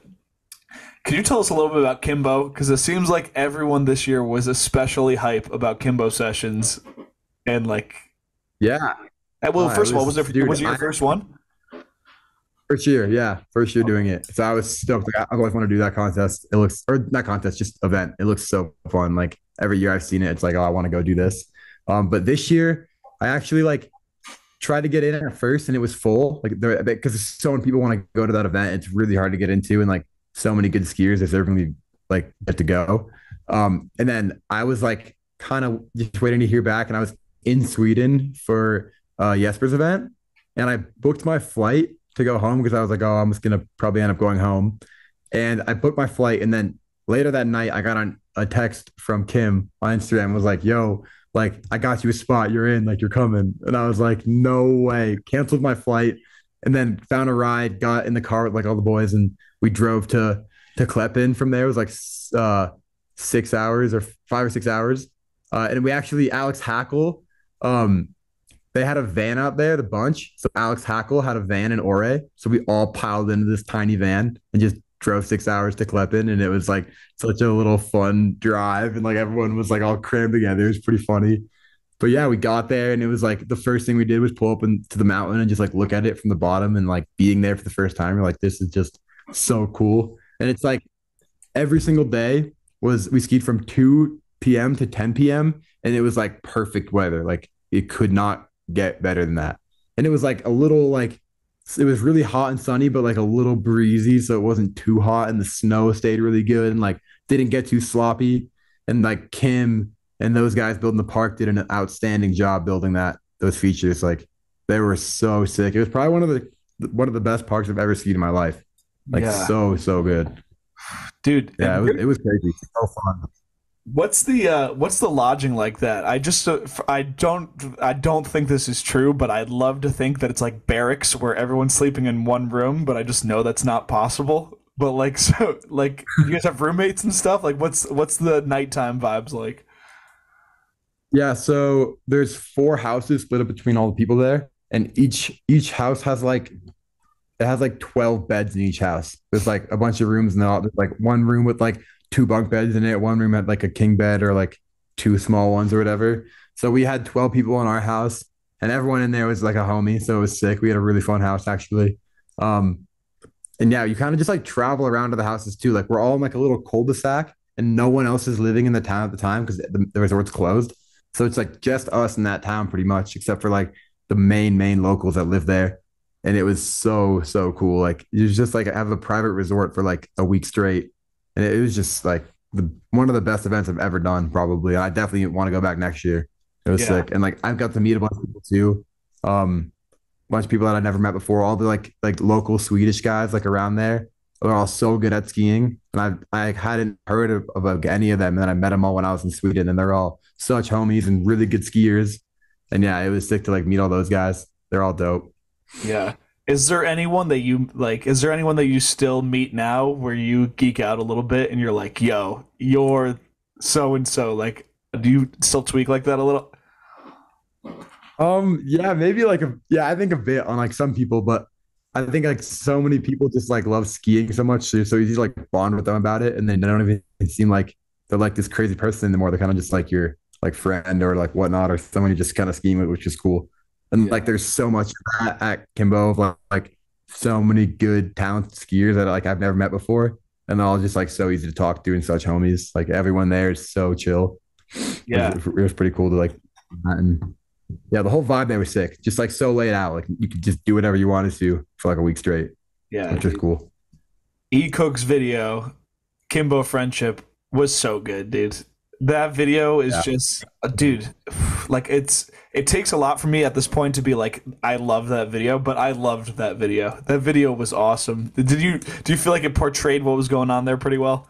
Could you tell us a little bit about Kimbo? Because it seems like everyone this year was especially hype about Kimbo Sessions, and like, Yeah. well, It first of all, was, dude, was it your first one? first year, yeah, first year doing it. So I was stoked. Like, I've always wanted to do that contest. It looks, or not contest, just event. It looks so fun. Like every year I've seen it, it's like, oh, I want to go do this. But this year I actually like tried to get in at first and it was full. Like there, because so many people want to go to that event. It's really hard to get into, and like so many good skiers deservingly like get to go. And then I was like kind of just waiting to hear back, and I was in Sweden for Jesper's event, and I booked my flight to go home because I was like, oh, I'm just gonna probably end up going home. And I booked my flight, and then later that night, I got on a text from Kim on Instagram, was like, yo, like I got you a spot, you're in, like you're coming. And I was like, no way. Canceled my flight, and then found a ride, got in the car with like all the boys, and we drove to Kleppen from there. It was like 6 hours or 5 or 6 hours. And we actually Alex Hackle, um, they had a van out there, the bunch. So Alex Hackle had a van in Ore. So we all piled into this tiny van and just drove 6 hours to Kleppen. And it was like such a little fun drive. And like everyone was like all crammed together. It was pretty funny. But yeah, we got there and it was like the first thing we did was pull up into the mountain and just like look at it from the bottom, and like being there for the first time. You're like, this is just so cool. And it's like every single day was we skied from 2 p.m. to 10 p.m. and it was like perfect weather. Like it could not get better than that. And it was like a little like it was really hot and sunny, but like a little breezy, so it wasn't too hot, and the snow stayed really good and like didn't get too sloppy. And like Kim and those guys building the park did an outstanding job building those features. Like they were so sick. It was probably one of the best parks I've ever skied in my life. Like Yeah, so good. dude. Yeah, it was crazy. So fun. What's the lodging like that? I don't think this is true, but I'd love to think that it's like barracks where everyone's sleeping in one room, but I just know that's not possible. But like so like you guys have roommates and stuff? Like what's the nighttime vibes like? Yeah, so there's 4 houses split up between all the people there, and each house has like it has like 12 beds in each house. There's like a bunch of rooms, and there's like one room with like 2 bunk beds in it. One room had like a king bed or like 2 small ones or whatever. So we had 12 people in our house, and everyone in there was like a homie. So it was sick. We had a really fun house actually. Um, and yeah, you kind of just like travel around to the houses too. Like we're all in like a little cul-de-sac, and no one else is living in the town at the time because the resort's closed. So it's like just us in that town pretty much, except for like the main locals that live there. And it was so cool. Like you just like have a private resort for like a week straight, and it was just like one of the best events I've ever done, probably. And I definitely want to go back next year. It was Yeah. sick, and like I've got to meet a bunch of people too. A bunch of people that I'd never met before. All the like local Swedish guys like around there. They're all so good at skiing, and I hadn't heard of any of them. And then I met them all when I was in Sweden, and they're all such homies and really good skiers. And yeah, it was sick to like meet all those guys. They're all dope. Yeah. Is there anyone that you like? Is there anyone that you still meet now where you geek out a little bit and you're like, "Yo, you're so and so." Like, do you still tweak like that a little? Yeah, maybe like yeah, I think a bit on like some people, but I think like so many people just like love skiing so much, so easy to like bond with them about it, and then they don't even seem like they're like this crazy person anymore. They're kind of just like your like friend or like whatnot, or someone you just kind of skiing with, which is cool. And Yeah. like there's so much at Kimbo of like so many good talented skiers that like I've never met before, and they're all just like so easy to talk to and such homies. Like everyone there is so chill. Yeah. It was pretty cool to like and yeah, the whole vibe there was sick. Just like so laid out. Like you could just do whatever you wanted to for like a week straight, Yeah, which is dude. cool. E Cook's video, Kimbo Friendship, was so good, dude. That video is Yeah. just, dude. like it takes a lot for me at this point to be like I love that video, but I loved that video. That video was awesome. Do you feel like it portrayed what was going on there pretty well?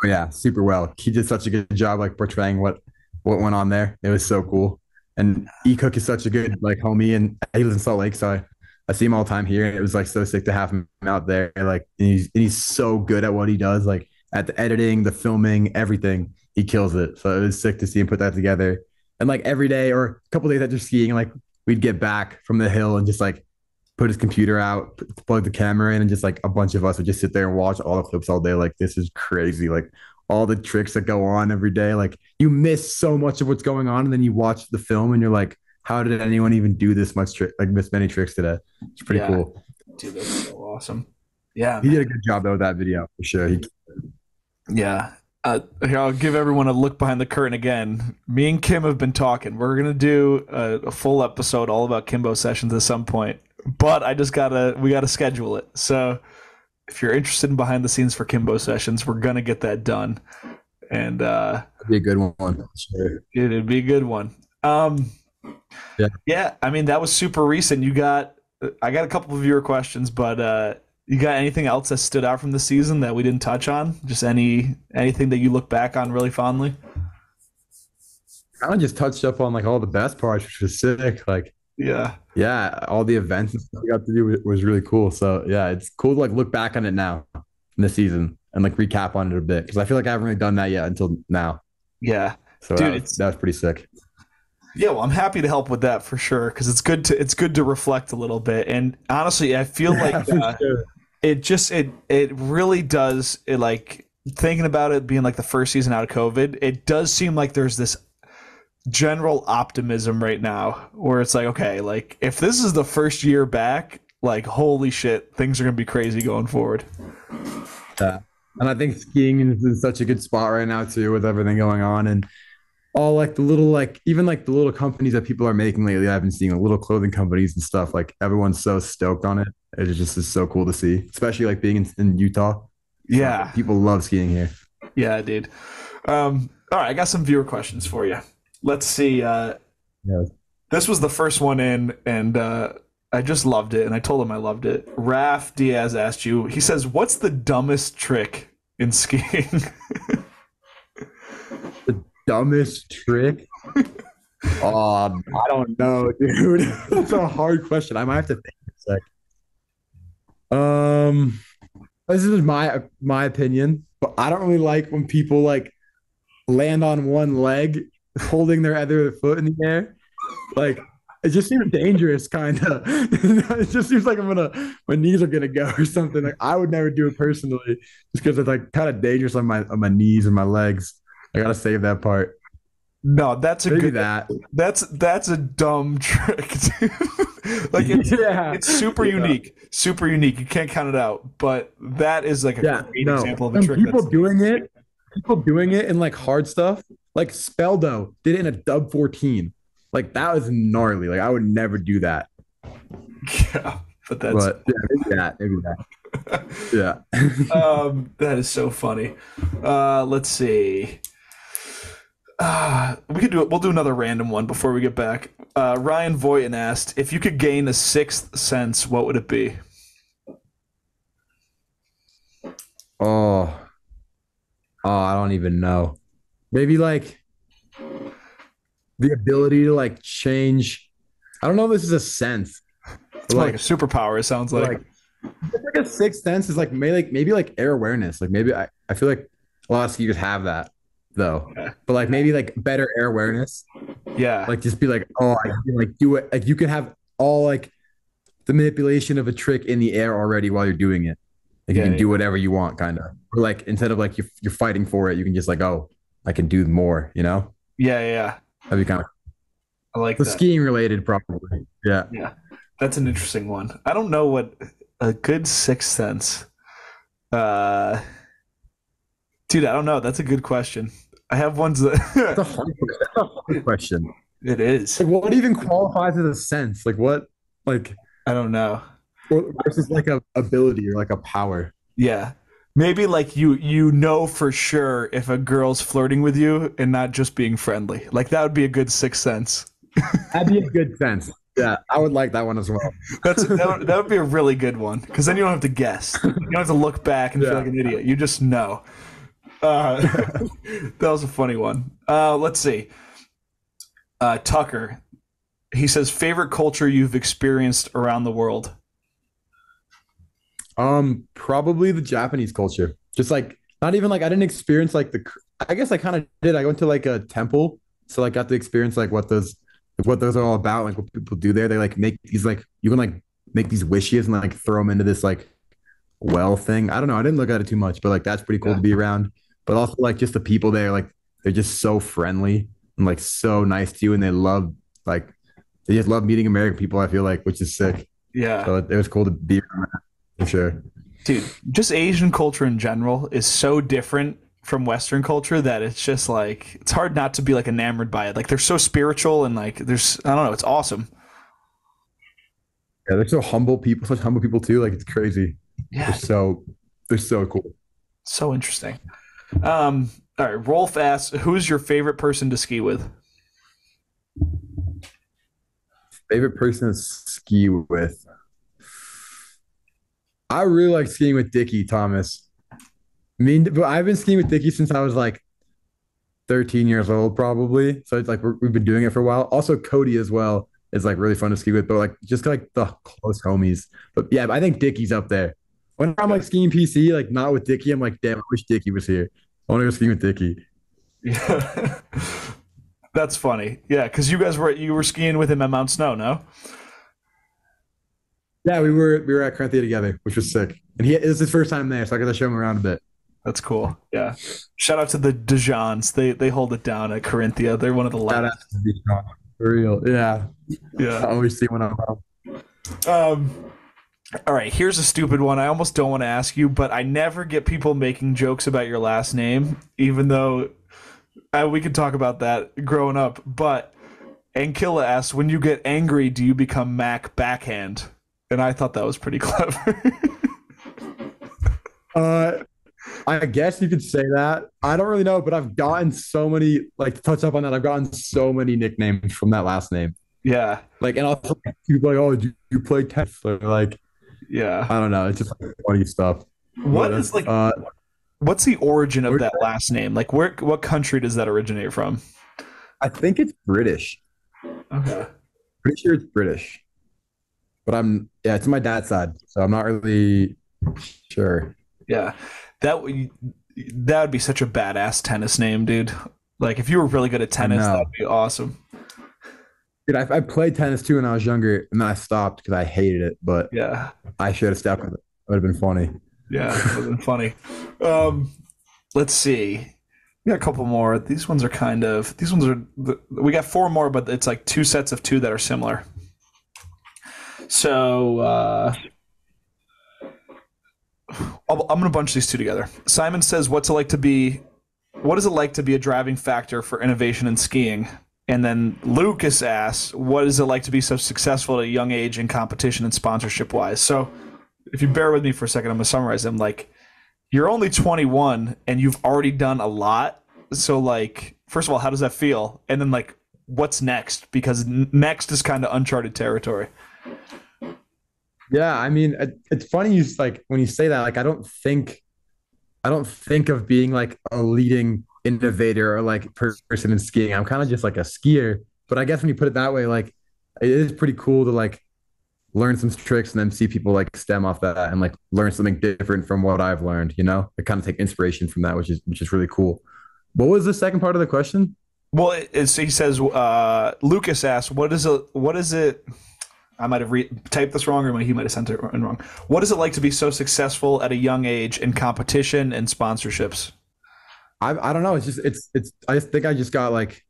Oh, yeah, super well. He did such a good job like portraying what went on there. It was so cool. And E Cook is such a good like homie, and he lives in Salt Lake, so I see him all the time here. And it was like so sick to have him out there. Like and he's so good at what he does, like at the editing, the filming, everything. He kills it. So it was sick to see him put that together. And like every day or a couple days after skiing, like we'd get back from the hill and just like put his computer out, plug the camera in, and just like a bunch of us would just sit there and watch all the clips all day. Like this is crazy. Like all the tricks that go on every day. Like you miss so much of what's going on, and then you watch the film and you're like, how did anyone even do this much trick, like this many tricks today? It's pretty Yeah, cool. dude, that's so awesome. Yeah, He man. did a good job though with that video for sure. Yeah. Here, I'll give everyone a look behind the curtain again. Me and Kim have been talking. We're gonna do a full episode all about Kimbo Sessions at some point, but we gotta schedule it. So if you're interested in behind the scenes for Kimbo Sessions, we're gonna get that done, and That'd be a good one. Sure. it'd be a good one. Yeah. Yeah, I mean that was super recent. I got a couple of viewer questions, but you got anything else that stood out from the season that we didn't touch on? Just anything that you look back on really fondly? Kind of just touched up on like all the best parts, which was sick. Like, Yeah, yeah, all the events and stuff we got to do was really cool. So yeah, it's cool to like look back on it now in the season and like recap on it a bit because I feel like I haven't really done that yet until now. yeah, So dude. that was pretty sick. Yeah, well, I'm happy to help with that for sure because it's good to reflect a little bit. And honestly, I feel Yeah, like for sure. it really does it like thinking about it being like the first season out of COVID. It does seem like there's this general optimism right now where it's like, okay, like if this is the first year back, like holy shit, things are gonna be crazy going forward. Yeah. And I think skiing is in such a good spot right now too, with everything going on and all like the little like even like the little companies that people are making lately. I've been seeing like, little clothing companies and stuff. Like everyone's so stoked on it. It just is so cool to see, especially like being in Utah. Yeah, People love skiing here. yeah, dude. All right, I got some viewer questions for you. Let's see. Yeah. This was the first one in, and I just loved it, and I told him I loved it. Raf Diaz asked you. He says, "What's the dumbest trick in skiing?" The dumbest trick? Oh, I don't know, dude. That's a hard question. I might have to think a sec. This is my opinion, but I don't really like when people like land on one leg, holding their other foot in the air. Like it just seems dangerous, kind of. It just seems like my knees are gonna go or something. Like I would never do it personally, just because it's like kind of dangerous on my knees and my legs. I gotta save that part. No, that's a Maybe good. that. That's a dumb trick, dude. Like Yeah. it's super Yeah. unique, super unique. You can't count it out, but that is like a Yeah. great No. example of a And trick. That's people doing it in like hard stuff, like Speldo did it in a dub 14. Like that was gnarly. Like I would never do that. yeah, but that's But yeah, maybe that. Yeah. that is so funny. Let's see. We'll do another random one before we get back. Ryan Voighton asked if you could gain a sixth sense, what would it be? Oh, I don't even know. Maybe like the ability to like change. I don't know if this is a sense. It's more like a superpower, it sounds like. Like it's like a sixth sense is like maybe like air awareness. Like maybe I feel like a lot of skiers have that though. Yeah. But like maybe like better air awareness. Yeah. Like just be like, oh, I can like do it. Like you can have all like the manipulation of a trick in the air already while you're doing it. Like you Yeah, can do whatever you want, kind of. Or like instead of like you're fighting for it, you can just like, oh, I can do more, you know? yeah. That'd be kind of I like the that. skiing related, probably. Yeah. Yeah. That's an interesting one. I don't know what a good sixth sense. Uh Dude, I don't know. That's a good question. I have ones That's that a hard question. it is. Like what even qualifies as a sense? Like what like I don't know. versus like a ability or like a power. Yeah. Maybe like you know for sure if a girl's flirting with you and not just being friendly. Like that would be a good sixth sense. That'd be a good sense. Yeah, I would like that one as well. That would be a really good one because then you don't have to guess. You don't have to look back and feel Yeah. like an idiot. You just know. That was a funny one. Let's see. Tucker, he says favorite culture you've experienced around the world. Probably the Japanese culture. Just like not even like I didn't experience like I guess I kind of did. I went to like a temple, so I got to experience what those are all about, like what people do there. They like make these like you can like make these wishes and like throw them into this like well thing. I don't know. I didn't look at it too much, but like that's pretty cool Yeah. to be around. But also like just the people there, like they're just so friendly and like so nice to you, and like they just love meeting American people. I feel like, which is sick. Yeah. So it was cool to be around that for sure. Dude, just Asian culture in general is so different from Western culture that it's just like it's hard not to be like enamored by it. Like they're so spiritual and like there's I don't know, it's awesome. Yeah, they're so humble people, such humble people too. Like it's crazy. They're Yeah, so they're so cool. so interesting. All right, Rolf asks, who's your favorite person to ski with? Favorite person to ski with. I really like skiing with Dickie Thomas. I mean, but I've been skiing with Dickie since I was like 13 years old, probably. So it's like we've been doing it for a while. Also, Cody as well is like really fun to ski with, but like just like the close homies. But yeah, I think Dickie's up there. When I'm like skiing PC, like not with Dickie, I'm like, damn, I wish Dickie was here. I want to go skiing with Dickie. Yeah. That's funny. Yeah, because you were skiing with him at Mount Snow, no? Yeah, we were at Corinthia together, which was sick. And it was his first time there, so I got to show him around a bit. That's cool. Yeah. Shout out to the Dijons. They hold it down at Corinthia. They're one of the Shout out last. to the for real. Yeah. I Yeah. always see when I'm home. Um, all right, here's a stupid one. I almost don't want to ask you, but I never get people making jokes about your last name, even though we could talk about that growing up. But Ankilla asks, when you get angry, do you become Mac Backhand? And I thought that was pretty clever. Uh, I guess you could say that. I don't really know, but I've gotten so many, like to touch up on that, I've gotten so many nicknames from that last name. Yeah, Like, and also people are like, oh, do you play tennis? Or like, yeah. I don't know. It's just like funny stuff. What But is like? What's the origin of that last name? Like, what country does that originate from? I think it's British. Okay. Pretty sure it's British. But yeah, it's my dad's side. So I'm not really sure. Yeah, that would be such a badass tennis name, dude. Like, if you were really good at I tennis, know. that'd be awesome. Dude, I played tennis too when I was younger, and then I stopped because I hated it. But Yeah, I should have stepped with it. It would have been funny. yeah, that would have been funny. Um, let's see. We got a couple more. These ones are. We got four more, but it's like two sets of two that are similar. So I'm gonna bunch these two together. Simon says, What is it like to be a driving factor for innovation in skiing?" And then Lucas asks, "What is it like to be so successful at a young age in competition and sponsorship wise?" So, if you bear with me for a second, I'm gonna summarize them. Like, you're only 21 and you've already done a lot. So, like, first of all, how does that feel? And then, like, what's next? Because next is kind of uncharted territory. Yeah, I mean, it's funny you like when you say that. Like, I don't think of being like a leading innovator or like person in skiing. I'm kind of just like a skier. But I guess when you put it that way, like it is pretty cool to like learn some tricks and then see people like stem off that and like learn something different from what I've learned, you know? I kind of take inspiration from that, which is really cool. What was the second part of the question? Well, he says, Lucas asks, what is it? I might have typed this wrong, or he might have sent it in wrong. What is it like to be so successful at a young age in competition and sponsorships? I don't know. It's I just think I just got like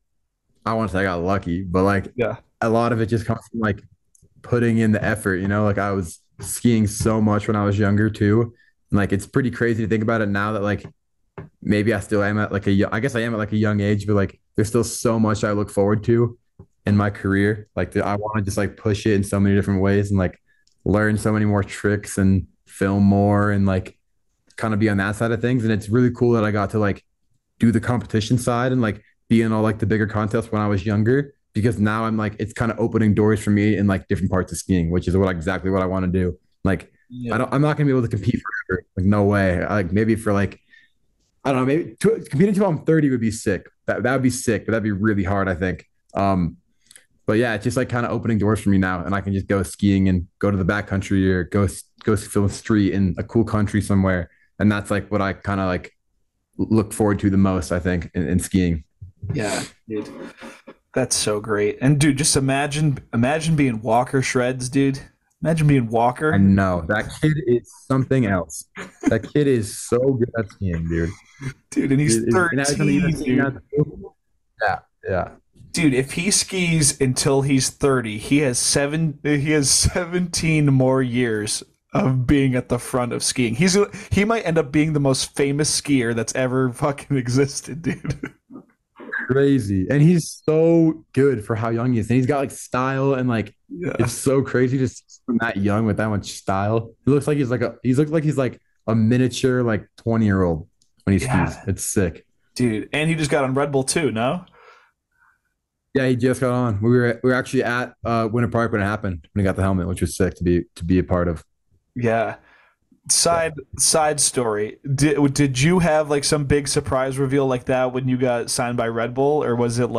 I want to say I got lucky, but like Yeah, a lot of it just comes from like putting in the effort, you know? Like I was skiing so much when I was younger too. And like it's pretty crazy to think about it now that like maybe I still am at like I guess I am at like a young age, but like there's still so much I look forward to in my career. Like I want to just like push it in so many different ways and like learn so many more tricks and film more and like kind of be on that side of things. And it's really cool that I got to like do the competition side and like be in all like the bigger contests when I was younger. Because now I'm like, it's kind of opening doors for me in like different parts of skiing, which is exactly what I want to do. Like, Yeah. I'm not gonna be able to compete forever. Like, no way. Like maybe for like, I don't know, maybe competing until I'm 30 would be sick. That would be sick, but that'd be really hard, I think. But yeah, it's just like kind of opening doors for me now, and I can just go skiing and go to the backcountry or go film street in a cool country somewhere, and that's like what I kind of like look forward to the most, I think, in skiing. Yeah, dude. That's so great. And dude, just imagine being Walker Shreds, dude. Imagine being I Walker. know that kid is something else. That kid is so good at skiing, dude. Dude, and he's And now he's gonna 13, be skiing dude. Yeah, yeah. Dude, if he skis until he's 30, he has 17 more years of being at the front of skiing. He might end up being the most famous skier that's ever fucking existed, dude. Crazy. And he's so good for how young he is. And he's got like style and like Yeah. it's so crazy to see him that young with that much style. He looks like he's like a miniature like 20-year-old when he skis. Yeah. It's sick. Dude, and he just got on Red Bull too, no? Yeah, he just got on. We were actually at Winter Park when it happened, when he got the helmet, which was sick to be a part of. Yeah. Yeah. Side story. Did you have like some big surprise reveal like that when you got signed by Red Bull, or was it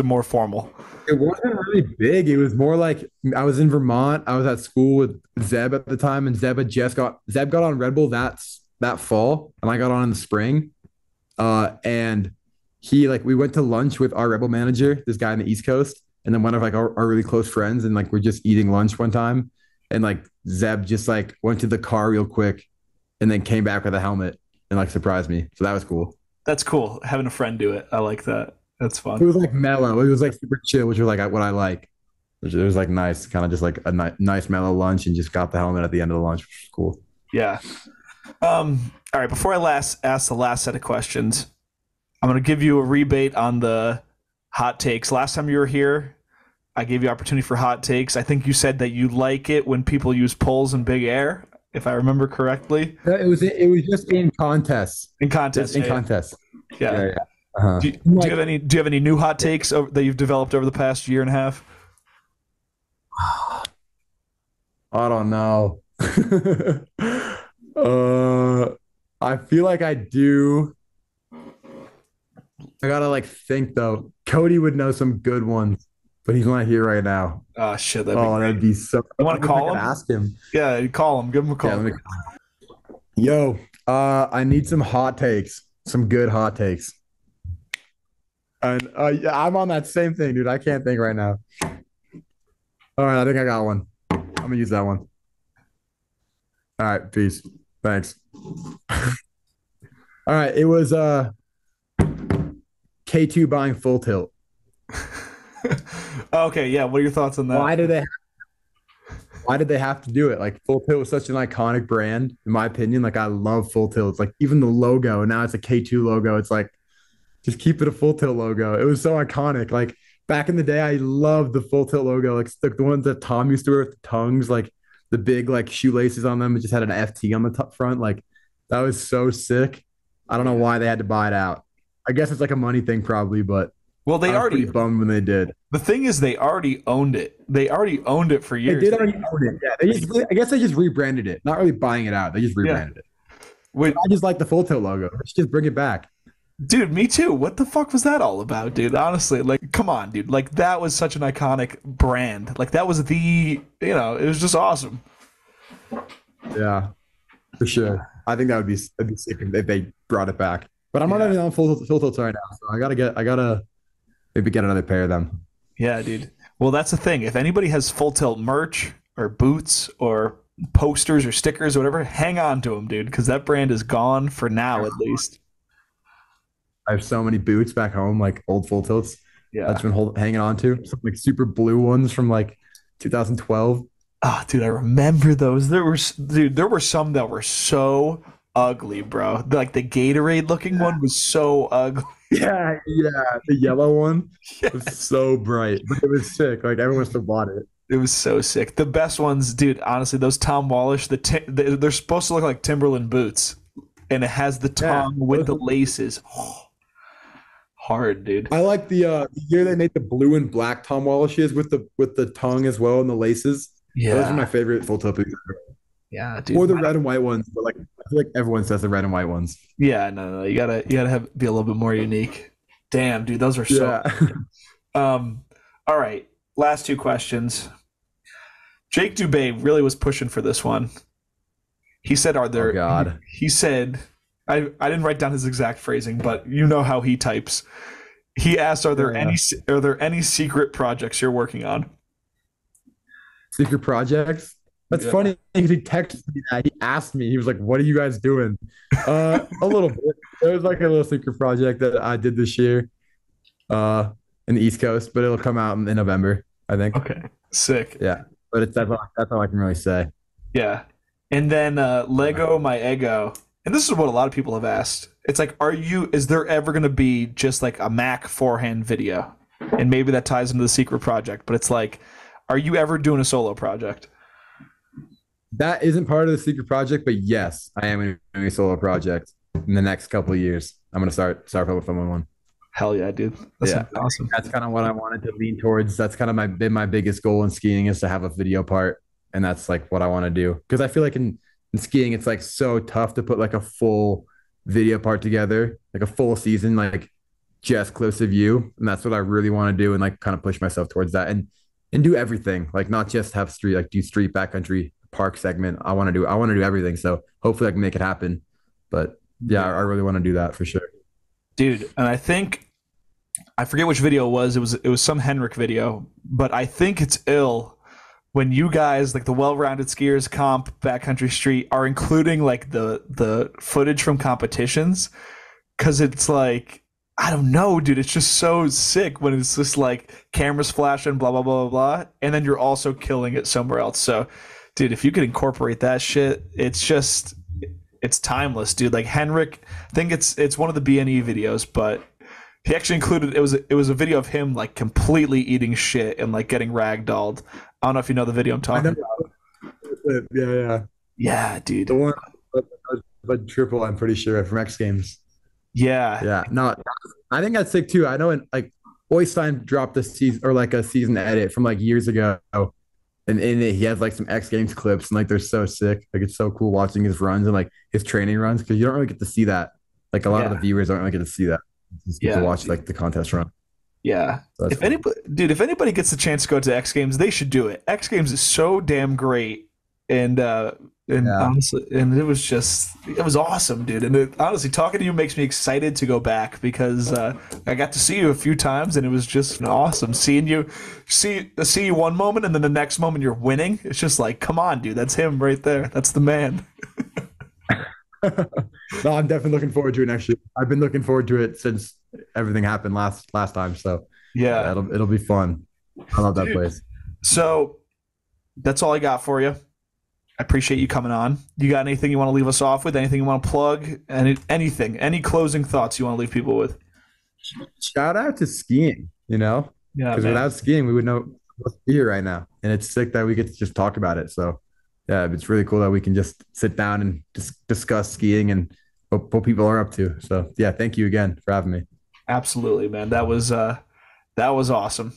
more formal? It wasn't really big. It was more like I was in Vermont. I was at school with Zeb at the time, and Zeb got on Red Bull that fall, and I got on in the spring. And he like we went to lunch with our Rebel manager, this guy on the East Coast, and then one of like our really close friends, and like we're just eating lunch one time, and like Zeb just like went to the car real quick, and then came back with a helmet and like surprised me. So that was cool. That's cool. Having a friend do it. I like that. That's It fun. was like mellow. It was like super chill, which was like what I like. It was like nice, kind of just like a nice mellow lunch, and just got the helmet at the end of the lunch, which was cool. Yeah. All right, before I ask the last set of questions, I'm going to give you a rebate on the hot takes. Last time you were here, I gave you opportunity for hot takes. I think you said that you like it when people use poles in big air, if I remember correctly. It was just in contests. In Just contest. in Yeah. contests. Yeah. Yeah, Yeah. yeah. Uh-huh. Do you have any new hot takes that you've developed over the past year and a half? I don't know. uh, I feel like I do. I gotta like think though. Cody would know some good ones, but he's not here right now. Oh shit, that'd be Oh, great. that'd be so. You want to I call could him? ask him. Yeah, you call him. Give him a Yeah, call. Yo, I need some hot takes, some good hot takes. And yeah, I'm on that same thing, dude. I can't think right now. All right, I think I got one. I'm gonna use that one. All right, peace. Thanks. All right, it was K2 buying full tilt. Okay, yeah. What are your thoughts on that? Why did they have to do it? Like Full Tilt was such an iconic brand, in my opinion. Like I love Full Tilt. It's like even the logo, now it's a K2 logo. It's like just keep it a Full Tilt logo. It was so iconic. Like back in the day, I loved the Full Tilt logo. Like the ones that Tom used to wear with the tongues, like the big like shoelaces on them. It just had an FT on the top front. Like that was so sick. I don't know why they had to buy it out. I guess it's like a money thing probably, but Well, I was pretty bummed when they did. the thing is, they already owned it. They already owned it for They years. did already own it. Yeah, I guess they just rebranded it. Not really buying it out. They just Yeah. rebranded it. Wait, I just like the Full Tilt logo. Let's just bring it back. dude, me too. What the fuck was that all about, dude? Honestly, like, come on, dude. Like, that was such an iconic brand. Like, that was it was just awesome. Yeah, for sure. I think that'd be sick if they brought it back. But I'm not even on Full Tilt right now, so I gotta maybe get another pair of them. Yeah, dude. Well, that's the thing. If anybody has Full Tilt merch or boots or posters or stickers or whatever, hang on to them, dude, because that brand is gone for now, at least. I have so many boots back home, like old Full Tilts. Yeah. That's been hanging on to some like super blue ones from like 2012. Oh, dude, I remember those. There were some that were so ugly, bro. Like the Gatorade looking one was so ugly. Yeah, the yellow one Yeah. was so bright, but it was sick. Like everyone still bought it. It was so sick. The best ones, dude. Honestly, those Tom Wallish, they're supposed to look like Timberland boots, and it has the Yeah. tongue with the laces. Oh, hard, dude. I like the year they made the blue and black Tom Wallaches with the tongue as well and the laces. Those are my Yeah, favorite full toe picks. yeah, Or dude. the red and white ones, but like I feel like everyone says the red and white ones. Yeah, no, no, you gotta have be a little bit more unique. Damn, dude, those are so. Yeah. All right, last two questions. Jake Dubé really was pushing for this one. He said, "Are Oh there?" God. He said, "I didn't write down his exact phrasing, but you know how he types." He asked, Yeah. are there any secret projects you're working on?" Secret projects. That's Yeah. funny because he texted me that. He asked me, he was like, "What are you guys doing?" A little bit. There was like a little secret project that I did this year, uh, in the East Coast, but it'll come out in November, I think. Okay. Sick. Yeah. But that's all I can really say. Yeah. And then Lego My Ego. And this is what a lot of people have asked. It's like, is there ever going to be just like a Mac Forehand video? And maybe that ties into the secret project, but it's like, are you ever doing a solo project? That isn't part of the secret project, but yes, I am doing a solo project in the next couple of years. I'm gonna start filming one. Hell yeah, dude. That's Yeah, awesome. that's kind of what I wanted to lean towards. That's kind of my biggest goal in skiing is to have a video part, and that's like what I want to do. Because I feel like in skiing, it's like so tough to put like a full video part together, like a full season, like just close to view, and that's what I really want to do, and like kind of push myself towards that, and do everything, like not just have street, like do street backcountry park segment. I want to do everything. So hopefully I can make it happen. But yeah, Yeah. I really want to do that for sure. Dude, and I think I forget which video it was. It was some Henrik video, but I think it's ill when you guys like the well-rounded skiers comp backcountry street are including like the footage from competitions because it's like I don't know, dude. It's just so sick when it's just like cameras flashing, blah blah blah blah blah, and then you're also killing it somewhere else. So, dude, if you could incorporate that shit, it's timeless, dude. Like Henrik, I think it's one of the BNE videos, but he actually included it was a video of him like completely eating shit and like getting ragdolled. I don't know if you know the video I'm I talking never, about. yeah, yeah. Yeah, dude. The one, but triple, I'm pretty sure from X Games. Yeah, Yeah, no, I think that's sick too. I know, in like Oystein dropped a season or like a season edit from like years ago, and in it he has like some X Games clips, and like they're so sick. Like it's so cool watching his runs and like his training runs because you don't really get to see that. Like a lot of the yeah, viewers don't really get to see that. Just get to yeah, watch like the contest run. yeah. So that's If fun. anybody, dude, if anybody gets the chance to go to X Games, they should do it. X Games is so damn great, and Yeah. honestly, and it was awesome, dude. And honestly, talking to you makes me excited to go back because I got to see you a few times, and it was just awesome seeing you, see you one moment, and then the next moment you're winning. It's just like, come on, dude, that's him right there. That's the man. No, I'm definitely looking forward to it next year. I've been looking forward to it since everything happened last time. So yeah, Yeah, it'll be fun. I love that dude. place. So that's all I got for you. I appreciate you coming on. You got anything you want to leave us off with? Anything you want to plug? Anything? Any closing thoughts you want to leave people with? Shout out to skiing, Yeah, because man. without skiing, we would know what's here right now. And it's sick that we get to just talk about it. So yeah, it's really cool that we can just sit down and discuss skiing and what people are up to. So yeah, thank you again for having me. Absolutely, man. That was awesome.